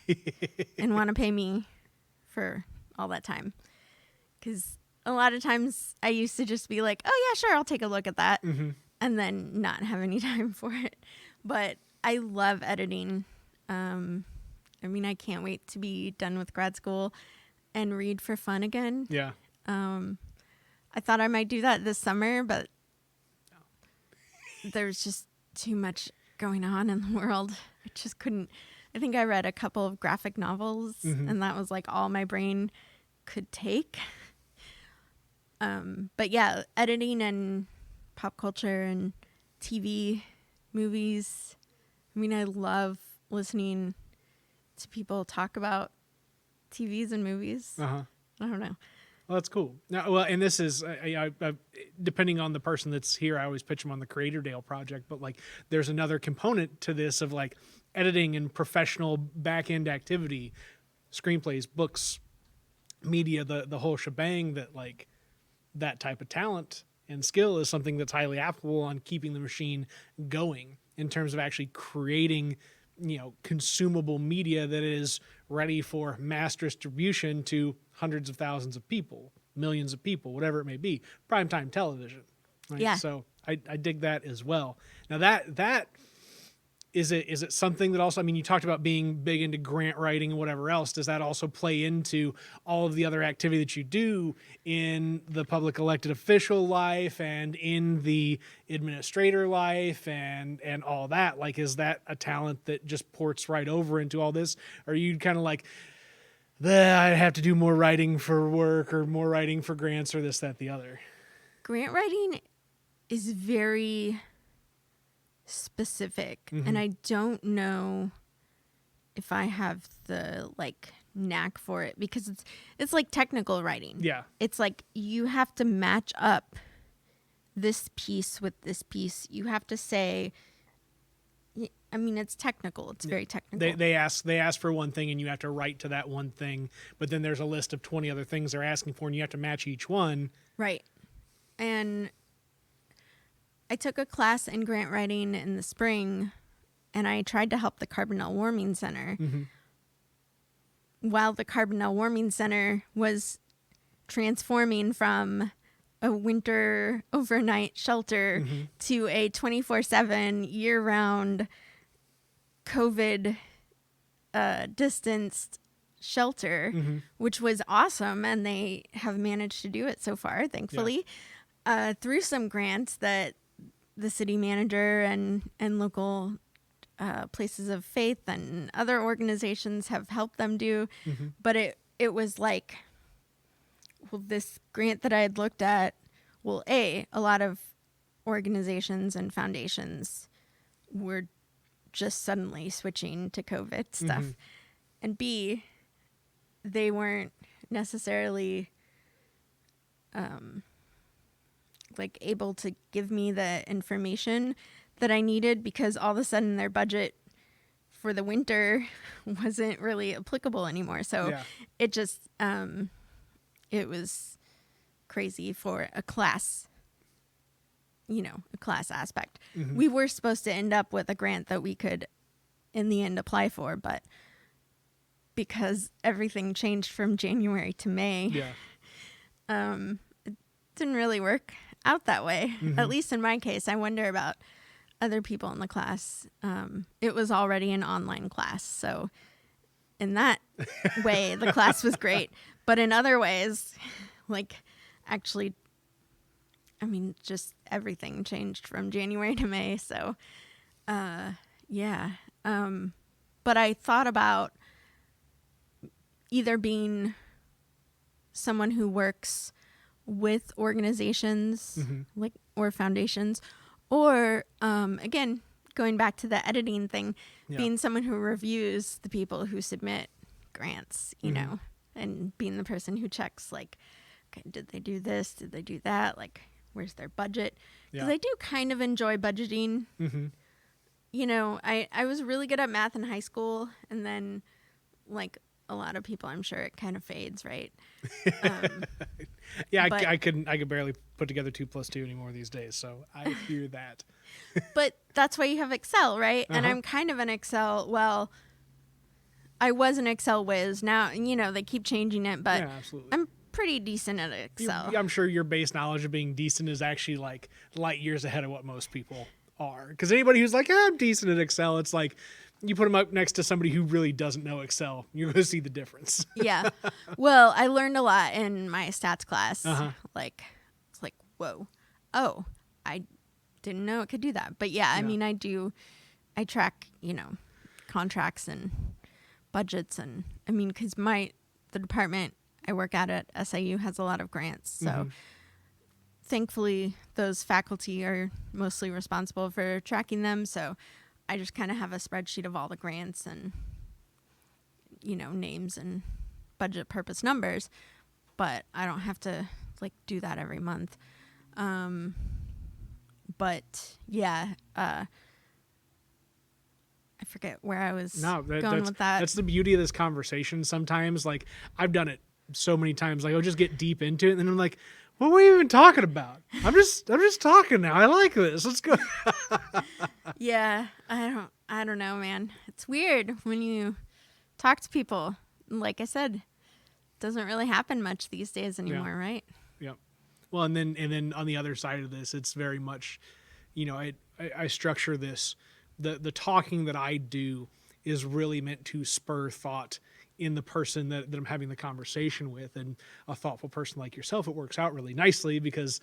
and want to pay me for all that time, because a lot of times I used to just be like, oh yeah, sure, I'll take a look at that, and then not have any time for it. But I love editing. I mean, I can't wait to be done with grad school and read for fun again. Yeah. I thought I might do that this summer, but there's just too much going on in the world. I just couldn't. I think I read a couple of graphic novels, and that was like all my brain could take. But yeah, editing and pop culture and TV, movies. I mean, I love listening to people talk about TVs and movies. I don't know. Well, that's cool. Now, and this is, I depending on the person that's here, I always pitch them on the Carbondale project, but like there's another component to this of like editing and professional back end activity, screenplays, books, media, the whole shebang, that like that type of talent and skill is something that's highly applicable on keeping the machine going in terms of actually creating, consumable media that is ready for mass distribution to hundreds of thousands of people, millions of people, whatever it may be, primetime television. Right? Yeah. So I dig that as well. Now that is it something that also, I mean, you talked about being big into grant writing and whatever else. Does that also play into all of the other activity that you do in the public elected official life and in the administrator life and all that? Like, is that a talent that just ports right over into all this? Or are you kind of like, I have to do more writing for work or more writing for grants or this, that, the other? Grant writing is very specific, and I don't know if I have the like knack for it, because it's like technical writing. Yeah. It's like you have to match up this piece with this piece. You have to say, I mean, it's technical. It's very technical. They ask for one thing and you have to write to that one thing, but then there's a list of 20 other things they're asking for and you have to match each one. Right. And I took a class in grant writing in the spring, and I tried to help the Carbondale Warming Center. While the Carbondale Warming Center was transforming from a winter overnight shelter to a 24/7 year-round COVID distanced shelter, which was awesome, and they have managed to do it so far, thankfully, through some grants that the city manager and local places of faith and other organizations have helped them do. But it was like, well, this grant that I had looked at, well, a lot of organizations and foundations were just suddenly switching to COVID stuff. And B, they weren't necessarily like able to give me the information that I needed, because all of a sudden their budget for the winter wasn't really applicable anymore. So it just, it was crazy for a class, a class aspect. We were supposed to end up with a grant that we could in the end apply for, but because everything changed from January to May, it didn't really work out that way. At least in my case. I wonder about other people in the class. It was already an online class, so in that way the class was great, but in other ways, like, actually, I mean, just everything changed from January to May. So but I thought about either being someone who works with organizations like or foundations, or again, going back to the editing thing, being someone who reviews the people who submit grants, and being the person who checks, like, okay, did they do this? Did they do that? Like, where's their budget? Because I do kind of enjoy budgeting. I was really good at math in high school, and then, like a lot of people, I'm sure it kind of fades, right? I could barely put together 2 + 2 anymore these days, so I hear that. But that's why you have Excel, right? And I'm kind of an Excel, I was an Excel whiz. Now, they keep changing it, but I'm pretty decent at Excel. I'm sure your base knowledge of being decent is actually like light years ahead of what most people are. Because anybody who's like, I'm decent at Excel, it's like, you put them up next to somebody who really doesn't know Excel, you're going to see the difference. Yeah. Well, I learned a lot in my stats class. Like, it's like, whoa. Oh, I didn't know it could do that. But I mean, I track, contracts and budgets. And I mean, because the department I work at SIU has a lot of grants. So thankfully, those faculty are mostly responsible for tracking them. So I just kind of have a spreadsheet of all the grants and, names and budget purpose numbers, but I don't have to like do that every month. But I forget where I was going with that. That's the beauty of this conversation. Sometimes, like, I've done it so many times, like I'll just get deep into it and then I'm like, what were we even talking about? I'm just talking now. I like this. Let's go. Yeah, I don't know, man. It's weird when you talk to people. Like I said, it doesn't really happen much these days anymore, right? Yep. Well, and then on the other side of this, it's very much, I structure this the talking that I do is really meant to spur thought in the person that I'm having the conversation with. And a thoughtful person like yourself, it works out really nicely because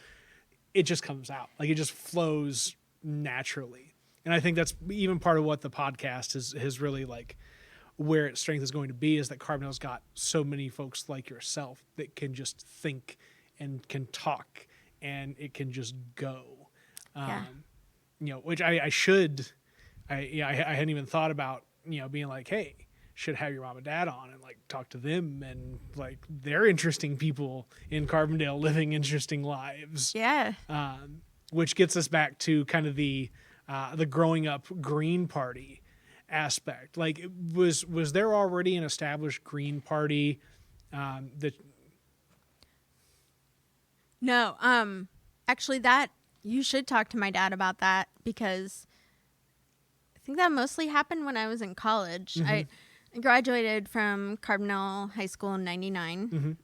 it just comes out. Like, it just flows naturally. And I think that's even part of what the podcast has really, like, where its strength is going to be, is that Carbondale's got so many folks like yourself that can just think and can talk, and it can just go. Yeah. Which I hadn't even thought about, being like, hey, should have your mom and dad on and like talk to them, and like they're interesting people in Carbondale living interesting lives. Yeah. Which gets us back to kind of the growing up Green Party aspect. Like, was there already an established Green Party that? No. Actually, that you should talk to my dad about that, because I think that mostly happened when I was in college. Mm-hmm. I graduated from Carbondale High School in '99,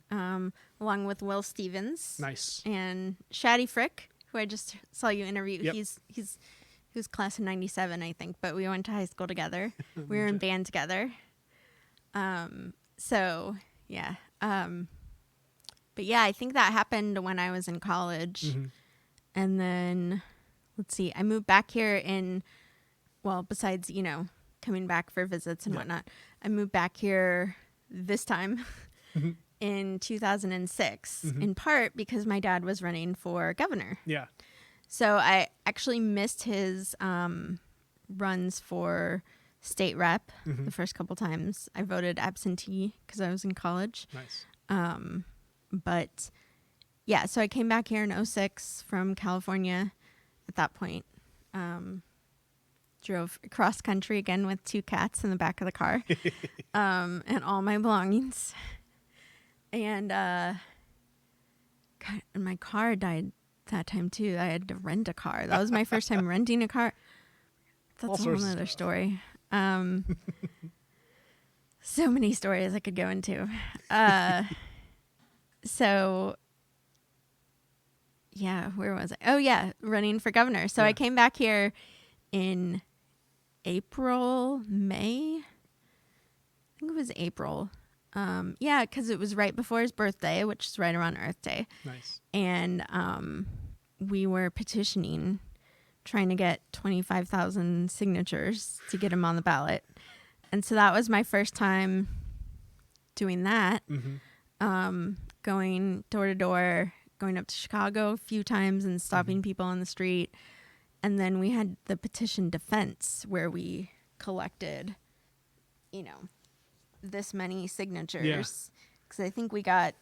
along with Will Stevens. Nice. And Shaddy Frick, who I just saw you interview. Yep. He was class of '97, I think, but we went to high school together. We were in band together. So yeah. But yeah, I think that happened when I was in college. Mm-hmm. And then, let's see, I moved back here besides, coming back for visits and whatnot, I moved back here this time in 2006, in part because my dad was running for governor. Yeah. So I actually missed his runs for state rep the first couple times. I voted absentee because I was in college. Nice. But yeah, so I came back here in 2006 from California at that point. Drove across country again with 2 cats in the back of the car, and all my belongings. And God, and my car died that time too. I had to rent a car. That was my first time renting a car. That's a whole other story. So many stories I could go into. So yeah, where was I? Oh yeah, running for governor. So I came back here in May. I think it was April. Yeah, because it was right before his birthday, which is right around Earth Day. Nice. And we were petitioning, trying to get 25,000 signatures to get him on the ballot. And so that was my first time doing that. Going door to door, going up to Chicago a few times and stopping people on the street. And then we had the petition defense, where we collected, this many signatures. Because I think we got,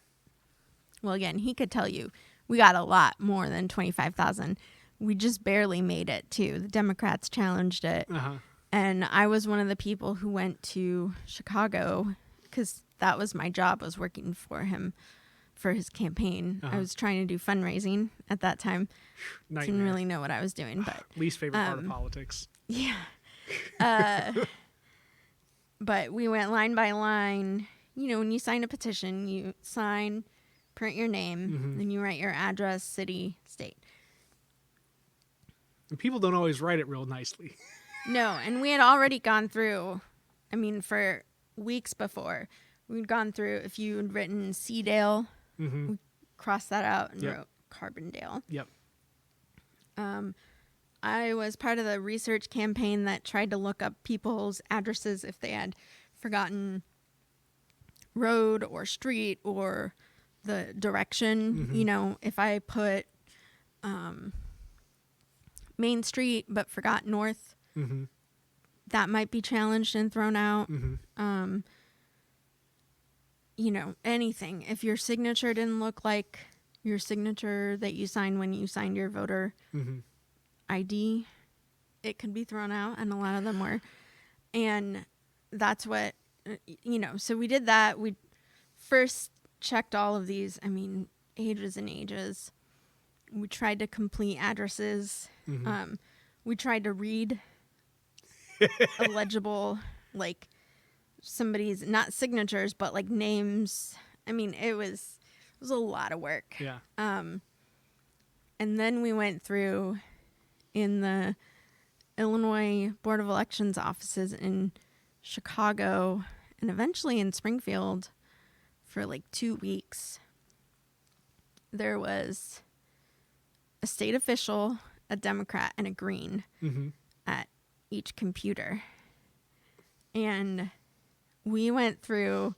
well, again, he could tell you, we got a lot more than 25,000. We just barely made it, too. The Democrats challenged it. And I was one of the people who went to Chicago, because that was my job, was working for him for his campaign. I was trying to do fundraising at that time. Nightmare. Didn't really know what I was doing, but Least favorite part of politics. yeah. But we went line by line. When you sign a petition, you sign, print your name, then you write your address, city, state. And people don't always write it real nicely. No, and we had already gone through, for weeks before, we'd gone through, if you had written Seedale, we crossed that out and wrote Carbondale. Yep. I was part of the research campaign that tried to look up people's addresses if they had forgotten road or street or the direction. If I put Main Street but forgot North, that might be challenged and thrown out. Anything. If your signature didn't look like your signature that you signed when you signed your voter ID, it could be thrown out, and a lot of them were. And that's what, so we did that. We first checked all of these, ages and ages. We tried to complete addresses. We tried to read illegible, like somebody's, not signatures, but like names. It was a lot of work. Yeah. And then we went through in the Illinois Board of Elections offices in Chicago and eventually in Springfield for like 2 weeks. There was a state official, a Democrat, and a Green at each computer. And we went through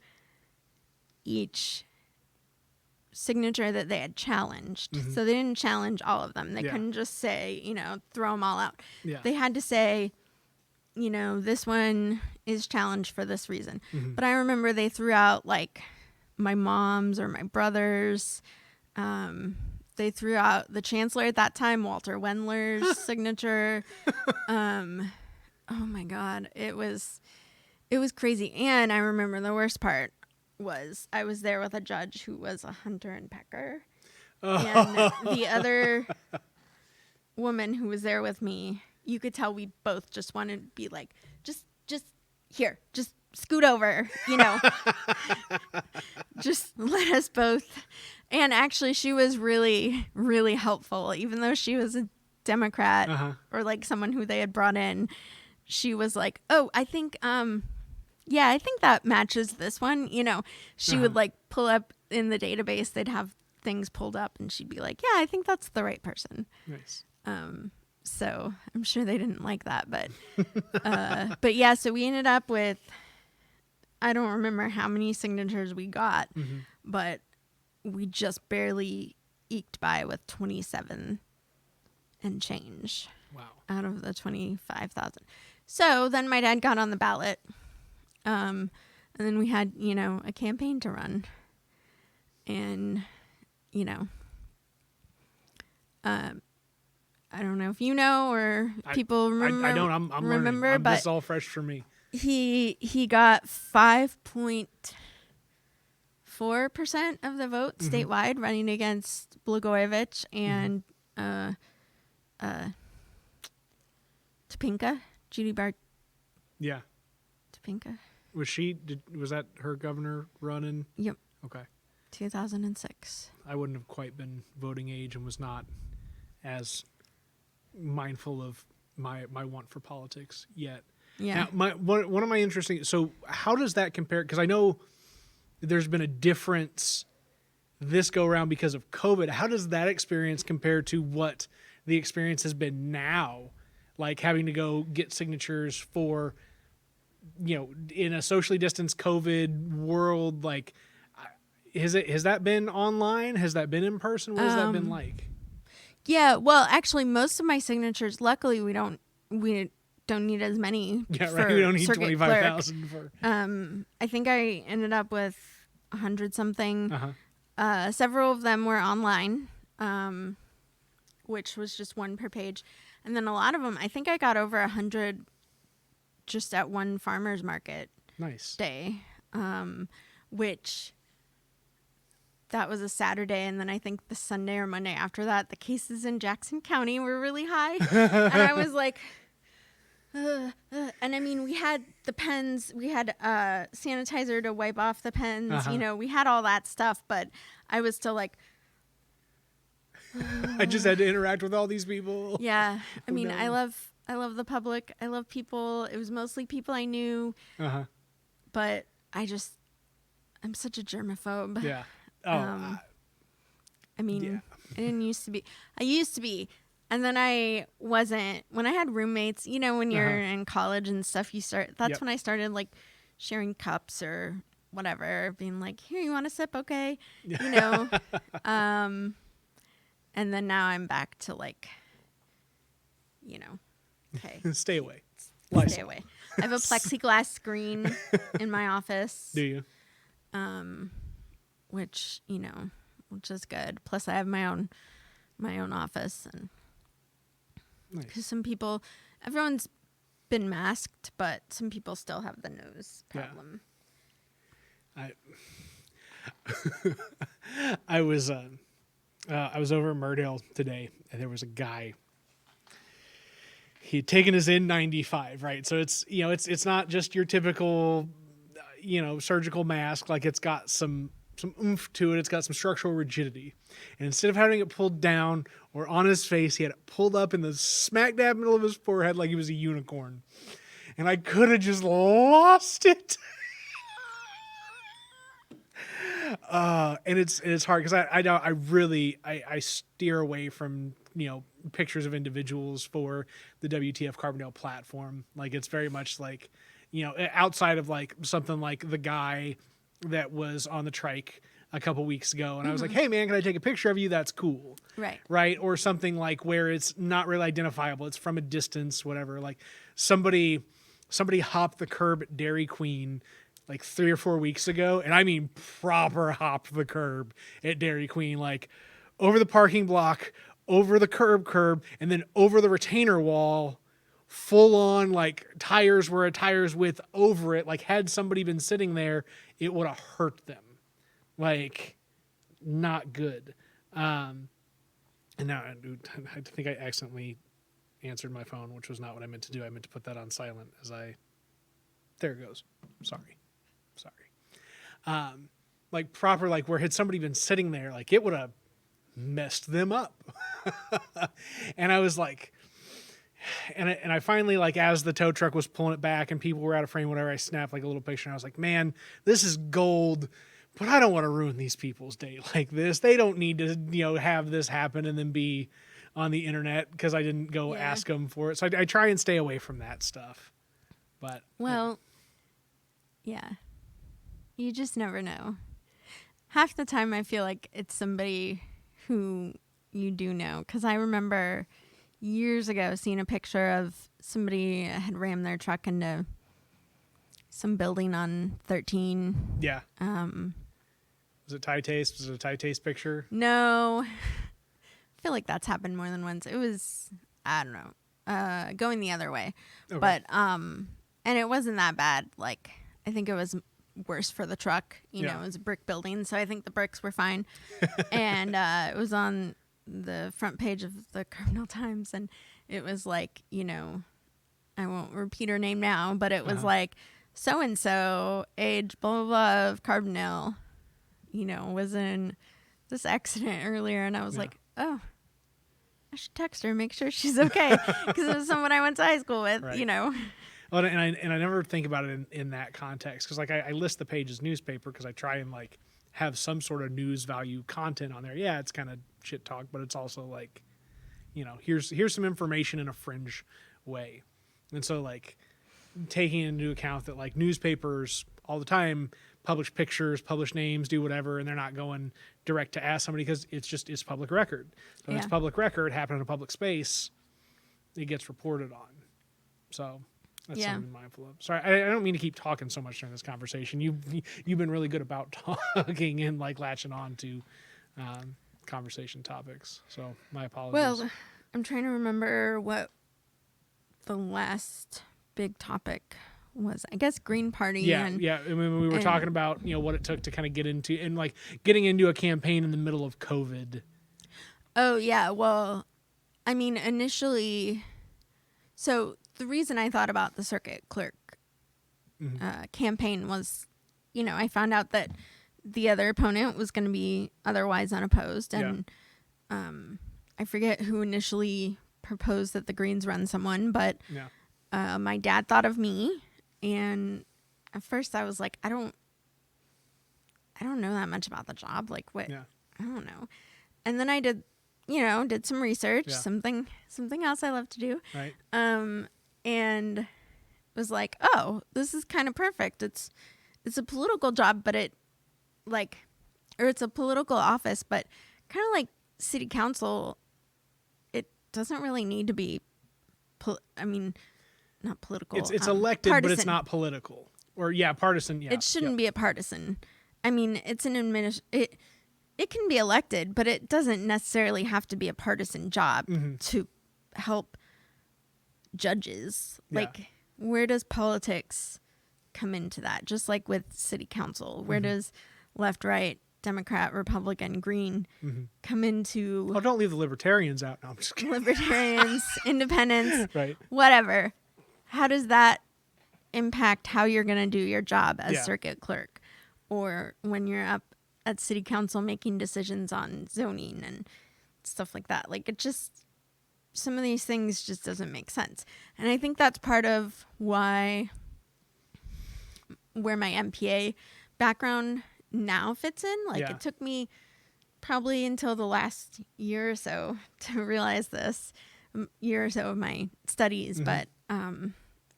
each signature that they had challenged. So they didn't challenge all of them. They couldn't just say, throw them all out. Yeah. They had to say, this one is challenged for this reason. But I remember they threw out like my mom's or my brother's. They threw out the chancellor at that time, Walter Wendler's signature. Oh my God. It was crazy. And I remember the worst part was I was there with a judge who was a hunter and pecker. And the other woman who was there with me, you could tell we both just wanted to be like, just here, just scoot over, just let us both. And actually she was really, really helpful, even though she was a Democrat or like someone who they had brought in. She was like, oh, I think that matches this one. She would like pull up in the database. They'd have things pulled up and she'd be like, yeah, I think that's the right person. Nice. So I'm sure they didn't like that, but yeah, so we ended up with, I don't remember how many signatures we got, but we just barely eked by with 27 and change. Wow. Out of the 25,000. So then my dad got on the ballot. And then we had, a campaign to run. And, I don't know if you know or people remember. I don't. I'm remember, learning. But this is all fresh for me. He got 5.4% of the vote statewide, running against Blagojevich and Topinka, Judy Bart. Yeah. Topinka. Was that her governor running? Yep. Okay. 2006. I wouldn't have quite been voting age and was not as mindful of my want for politics yet. Yeah. Now, one of my interesting. So how does that compare? Because I know there's been a difference this go around because of COVID. How does that experience compare to what the experience has been now? Like having to go get signatures for, in a socially distanced COVID world, like, has that been online? Has that been in person? What has that been like? Yeah, well, actually, most of my signatures, luckily, we don't need as many. Yeah, right. We don't need 25,000 for. I think I ended up with 100 something. Several of them were online, which was just one per page, and then a lot of them, I think I got over 100 just at one farmer's market. Nice day, which. That was a Saturday, and then I think the Sunday or Monday after that, the cases in Jackson County were really high. And I was like, and I mean, we had the pens, we had sanitizer to wipe off the pens, we had all that stuff, but I was still like, I just had to interact with all these people. Yeah. I mean, I love the public. I love people. It was mostly people I knew, but I'm such a germaphobe. Yeah. I mean, yeah. I used to be, and then I wasn't, when I had roommates, when you're in college and stuff, that's when I started like sharing cups or whatever, being like, here, you want a sip? Okay. And then now I'm back to like, okay. Stay away. Stay away. I have a plexiglass screen in my office. Do you? Which is good. Plus I have my own office, and because some people, everyone's been masked, but some people still have the nose problem. Yeah. I was over at Murdale today, and there was a guy. He had taken his N95, right? So it's not just your typical, surgical mask. Like it's got some oomph to it. It's got some structural rigidity. And instead of having it pulled down were on his face. He had it pulled up in the smack dab middle of his forehead like he was a unicorn. And I could have just lost it. And it's hard because I steer away from, pictures of individuals for the WTF Carbondale platform. Like, it's very much like, outside of like something like the guy that was on the trike a couple weeks ago. And I was like, hey man, can I take a picture of you? That's cool. Right. Right. Or something like where it's not really identifiable. It's from a distance, whatever. Like somebody hopped the curb at Dairy Queen like 3 or 4 weeks ago. And I mean, proper hop the curb at Dairy Queen, like over the parking block, over the curb, and then over the retainer wall, full on, like tires where a tire's width over it. Like had somebody been sitting there, it would have hurt them. Like not good. And now I think I accidentally answered my phone, which was not what I meant to do. I meant to put that on silent there it goes. Sorry. Like proper, like where had somebody been sitting there, like it would have messed them up. And I was like, and I finally, like, as the tow truck was pulling it back and people were out of frame, whatever, I snapped like a little picture and I was like, man, this is gold, but I don't want to ruin these people's day like this. They don't need to, have this happen and then be on the internet because I didn't go ask them for it. So I try and stay away from that stuff. But yeah, you just never know. Half the time I feel like it's somebody who you do know, because I remember years ago seeing a picture of somebody had rammed their truck into some building on 13. Yeah. Was it Thai Taste? Was it a Thai Taste picture? No. I feel like that's happened more than once. It was, I don't know, going the other way. Okay. But, and it wasn't that bad. Like, I think it was worse for the truck. It was a brick building, so I think the bricks were fine. And it was on the front page of the Carbondale Times, and it was like, I won't repeat her name now, but it was like, so-and-so, age blah, blah, blah of Carbondale, was in this accident earlier. And I was like, oh, I should text her and make sure she's okay. Because it was someone I went to high school with, Right. Well, and I never think about it in that context. Because, like, I list the page as newspaper because I try and, like, have some sort of news value content on there. Yeah, it's kind of shit talk, but it's also, like, here's some information in a fringe way. And so, like, taking into account that, like, newspapers all the time publish pictures, publish names, do whatever, and they're not going direct to ask somebody because it's public record. So it's public record, happened in a public space, it gets reported on. So that's something to be mindful of. Sorry, I don't mean to keep talking so much during this conversation. You've been really good about talking and like latching on to conversation topics. So my apologies. Well, I'm trying to remember what the last big topic was. I guess Green Party. Yeah. I mean, we were talking about what it took to kind of get into and like getting into a campaign in the middle of COVID. Oh yeah, well, I mean initially, so the reason I thought about the circuit clerk campaign was, I found out that the other opponent was going to be otherwise unopposed, and I forget who initially proposed that the Greens run someone, but my dad thought of me, and at first I was like, I don't know that much about the job, like what? Yeah. I don't know, and then I did some research, something else I love to do, right? And was like, oh, this is kind of perfect. It's a political job, but it's a political office, but kind of like city council. It doesn't really need to be, not political. It's elected, partisan. But it's not political. Or partisan. Yeah, it shouldn't be a partisan. I mean, it's an It can be elected, but it doesn't necessarily have to be a partisan job to help judges. Yeah. Like, where does politics come into that? Just like with city council, where does left, right, Democrat, Republican, Green come into? Oh, don't leave the libertarians out. No, I'm just kidding. Libertarians, independents, right? Whatever. How does that impact how you're going to do your job as circuit clerk, or when you're up at city council making decisions on zoning and stuff like that. Like it just, some of these things just doesn't make sense. And I think that's part of where my MPA background now fits in. Like it took me probably until the last year or so to realize this, year or so of my studies. But,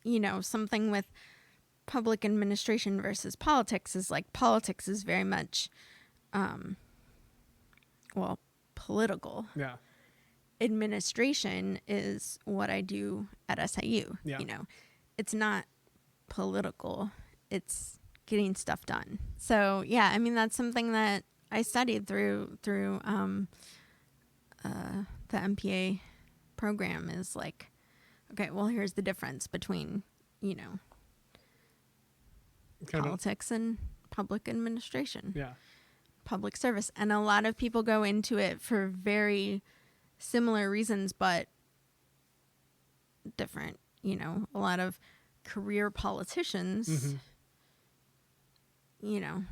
you know, something with public administration versus politics is like, politics is very much, political. Yeah. Administration is what I do at SIU. Yeah. You know, it's not political. It's getting stuff done. So yeah, I mean, that's something that I studied through the MPA program is like, okay, well, here's the difference between, you know, politics and public administration. Yeah. Public service. And a lot of people go into it for very similar reasons, but different. You know, a lot of career politicians, you know,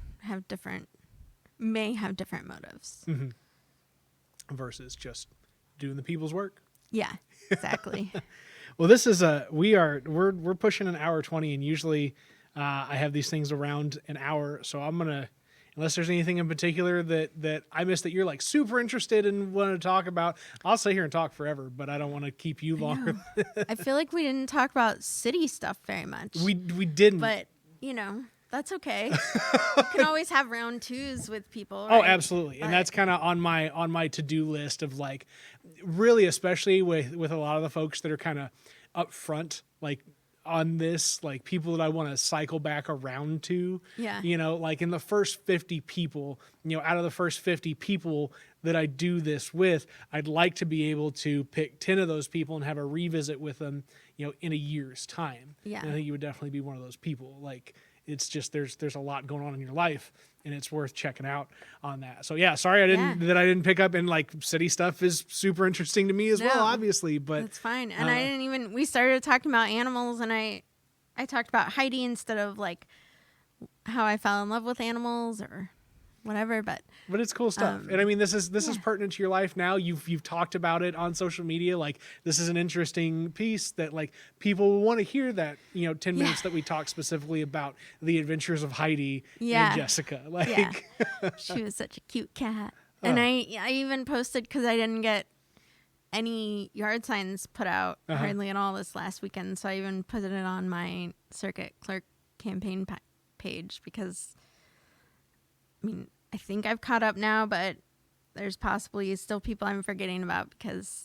may have different motives. Versus just doing the people's work. Yeah, exactly. Well, this is we're pushing an hour 20, and usually I have these things around an hour. So I'm going to, unless there's anything in particular that I missed that you're like super interested in wanting to talk about, I'll sit here and talk forever, but I don't want to keep you longer. I feel like we didn't talk about city stuff very much. We didn't. But, you know, that's okay. You can always have round twos with people. Oh, right? absolutely. And that's kind of on my to-do list of like, really, especially with a lot of the folks that are kind of up front, like on this, like people that I want to cycle back around to. Yeah. You know, like in the first 50 people, you know, out of the first 50 people that I do this with, I'd like to be able to pick 10 of those people and have a revisit with them, you know, in a year's time. Yeah. And I think you would definitely be one of those people. Like, it's just there's a lot going on in your life, and it's worth checking out on that. So yeah, sorry I didn't pick up, and like city stuff is super interesting to me as well, obviously, but it's fine. And we started talking about animals, and I talked about Heidi instead of like how I fell in love with animals or whatever, but it's cool stuff. And I mean, this is pertinent to your life now. You've talked about it on social media. Like, this is an interesting piece that like people will want to hear that, you know, 10 minutes that we talk specifically about the adventures of Heidi and Jessica. Like, she was such a cute cat. And I even posted, because I didn't get any yard signs put out hardly at all this last weekend. So I even put it on my circuit clerk campaign page, because I mean, I think I've caught up now, but there's possibly still people I'm forgetting about, because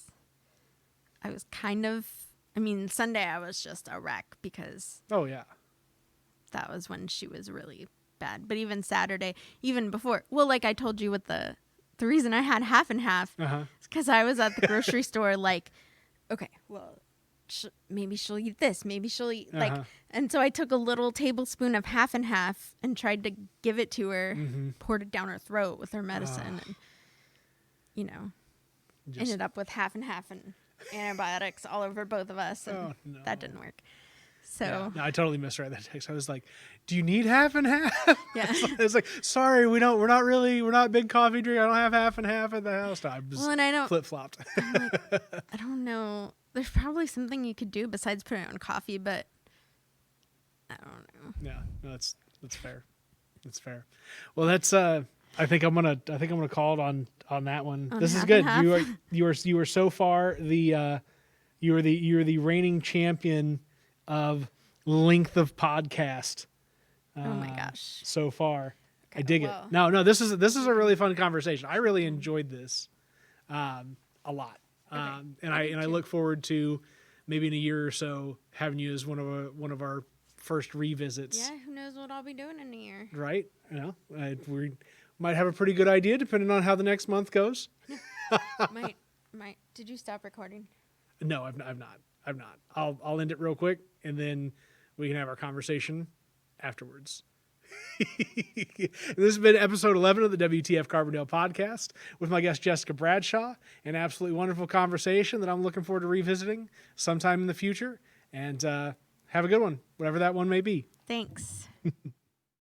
I was Sunday I was just a wreck, because that was when she was really bad. But even Saturday, even before, well, like I told you with the reason I had half and half is because I was at the grocery store like, okay, well, maybe she'll eat this, maybe she'll eat like, and so I took a little tablespoon of half and half and tried to give it to her, poured it down her throat with her medicine, and you know, ended up with half and half and antibiotics all over both of us, and that didn't work. So no, I totally misread that text. I was like, "Do you need half and half?" Yeah, it's like, sorry, we're not big coffee drink. I don't have half and half at the house. No, I just flip flopped. Like, I don't know. There's probably something you could do besides put it on coffee, but I don't know. Yeah, no, that's fair. That's fair. Well, that's I think I'm gonna call it on that one. This is good. You are so far you're the reigning champion of length of podcast. Oh my gosh. So far. Okay, I dig it. Whoa. No, this is a really fun conversation. I really enjoyed this a lot. Okay. And I look forward to maybe in a year or so having you as one of our first revisits. Yeah, who knows what I'll be doing in a year. Right? You know, we might have a pretty good idea depending on how the next month goes. might. Did you stop recording? No, I've not. I'll end it real quick, and then we can have our conversation afterwards. This has been episode 11 of the WTF Carbondale podcast with my guest Jessica Bradshaw. An absolutely wonderful conversation that I'm looking forward to revisiting sometime in the future. And have a good one, whatever that one may be. Thanks.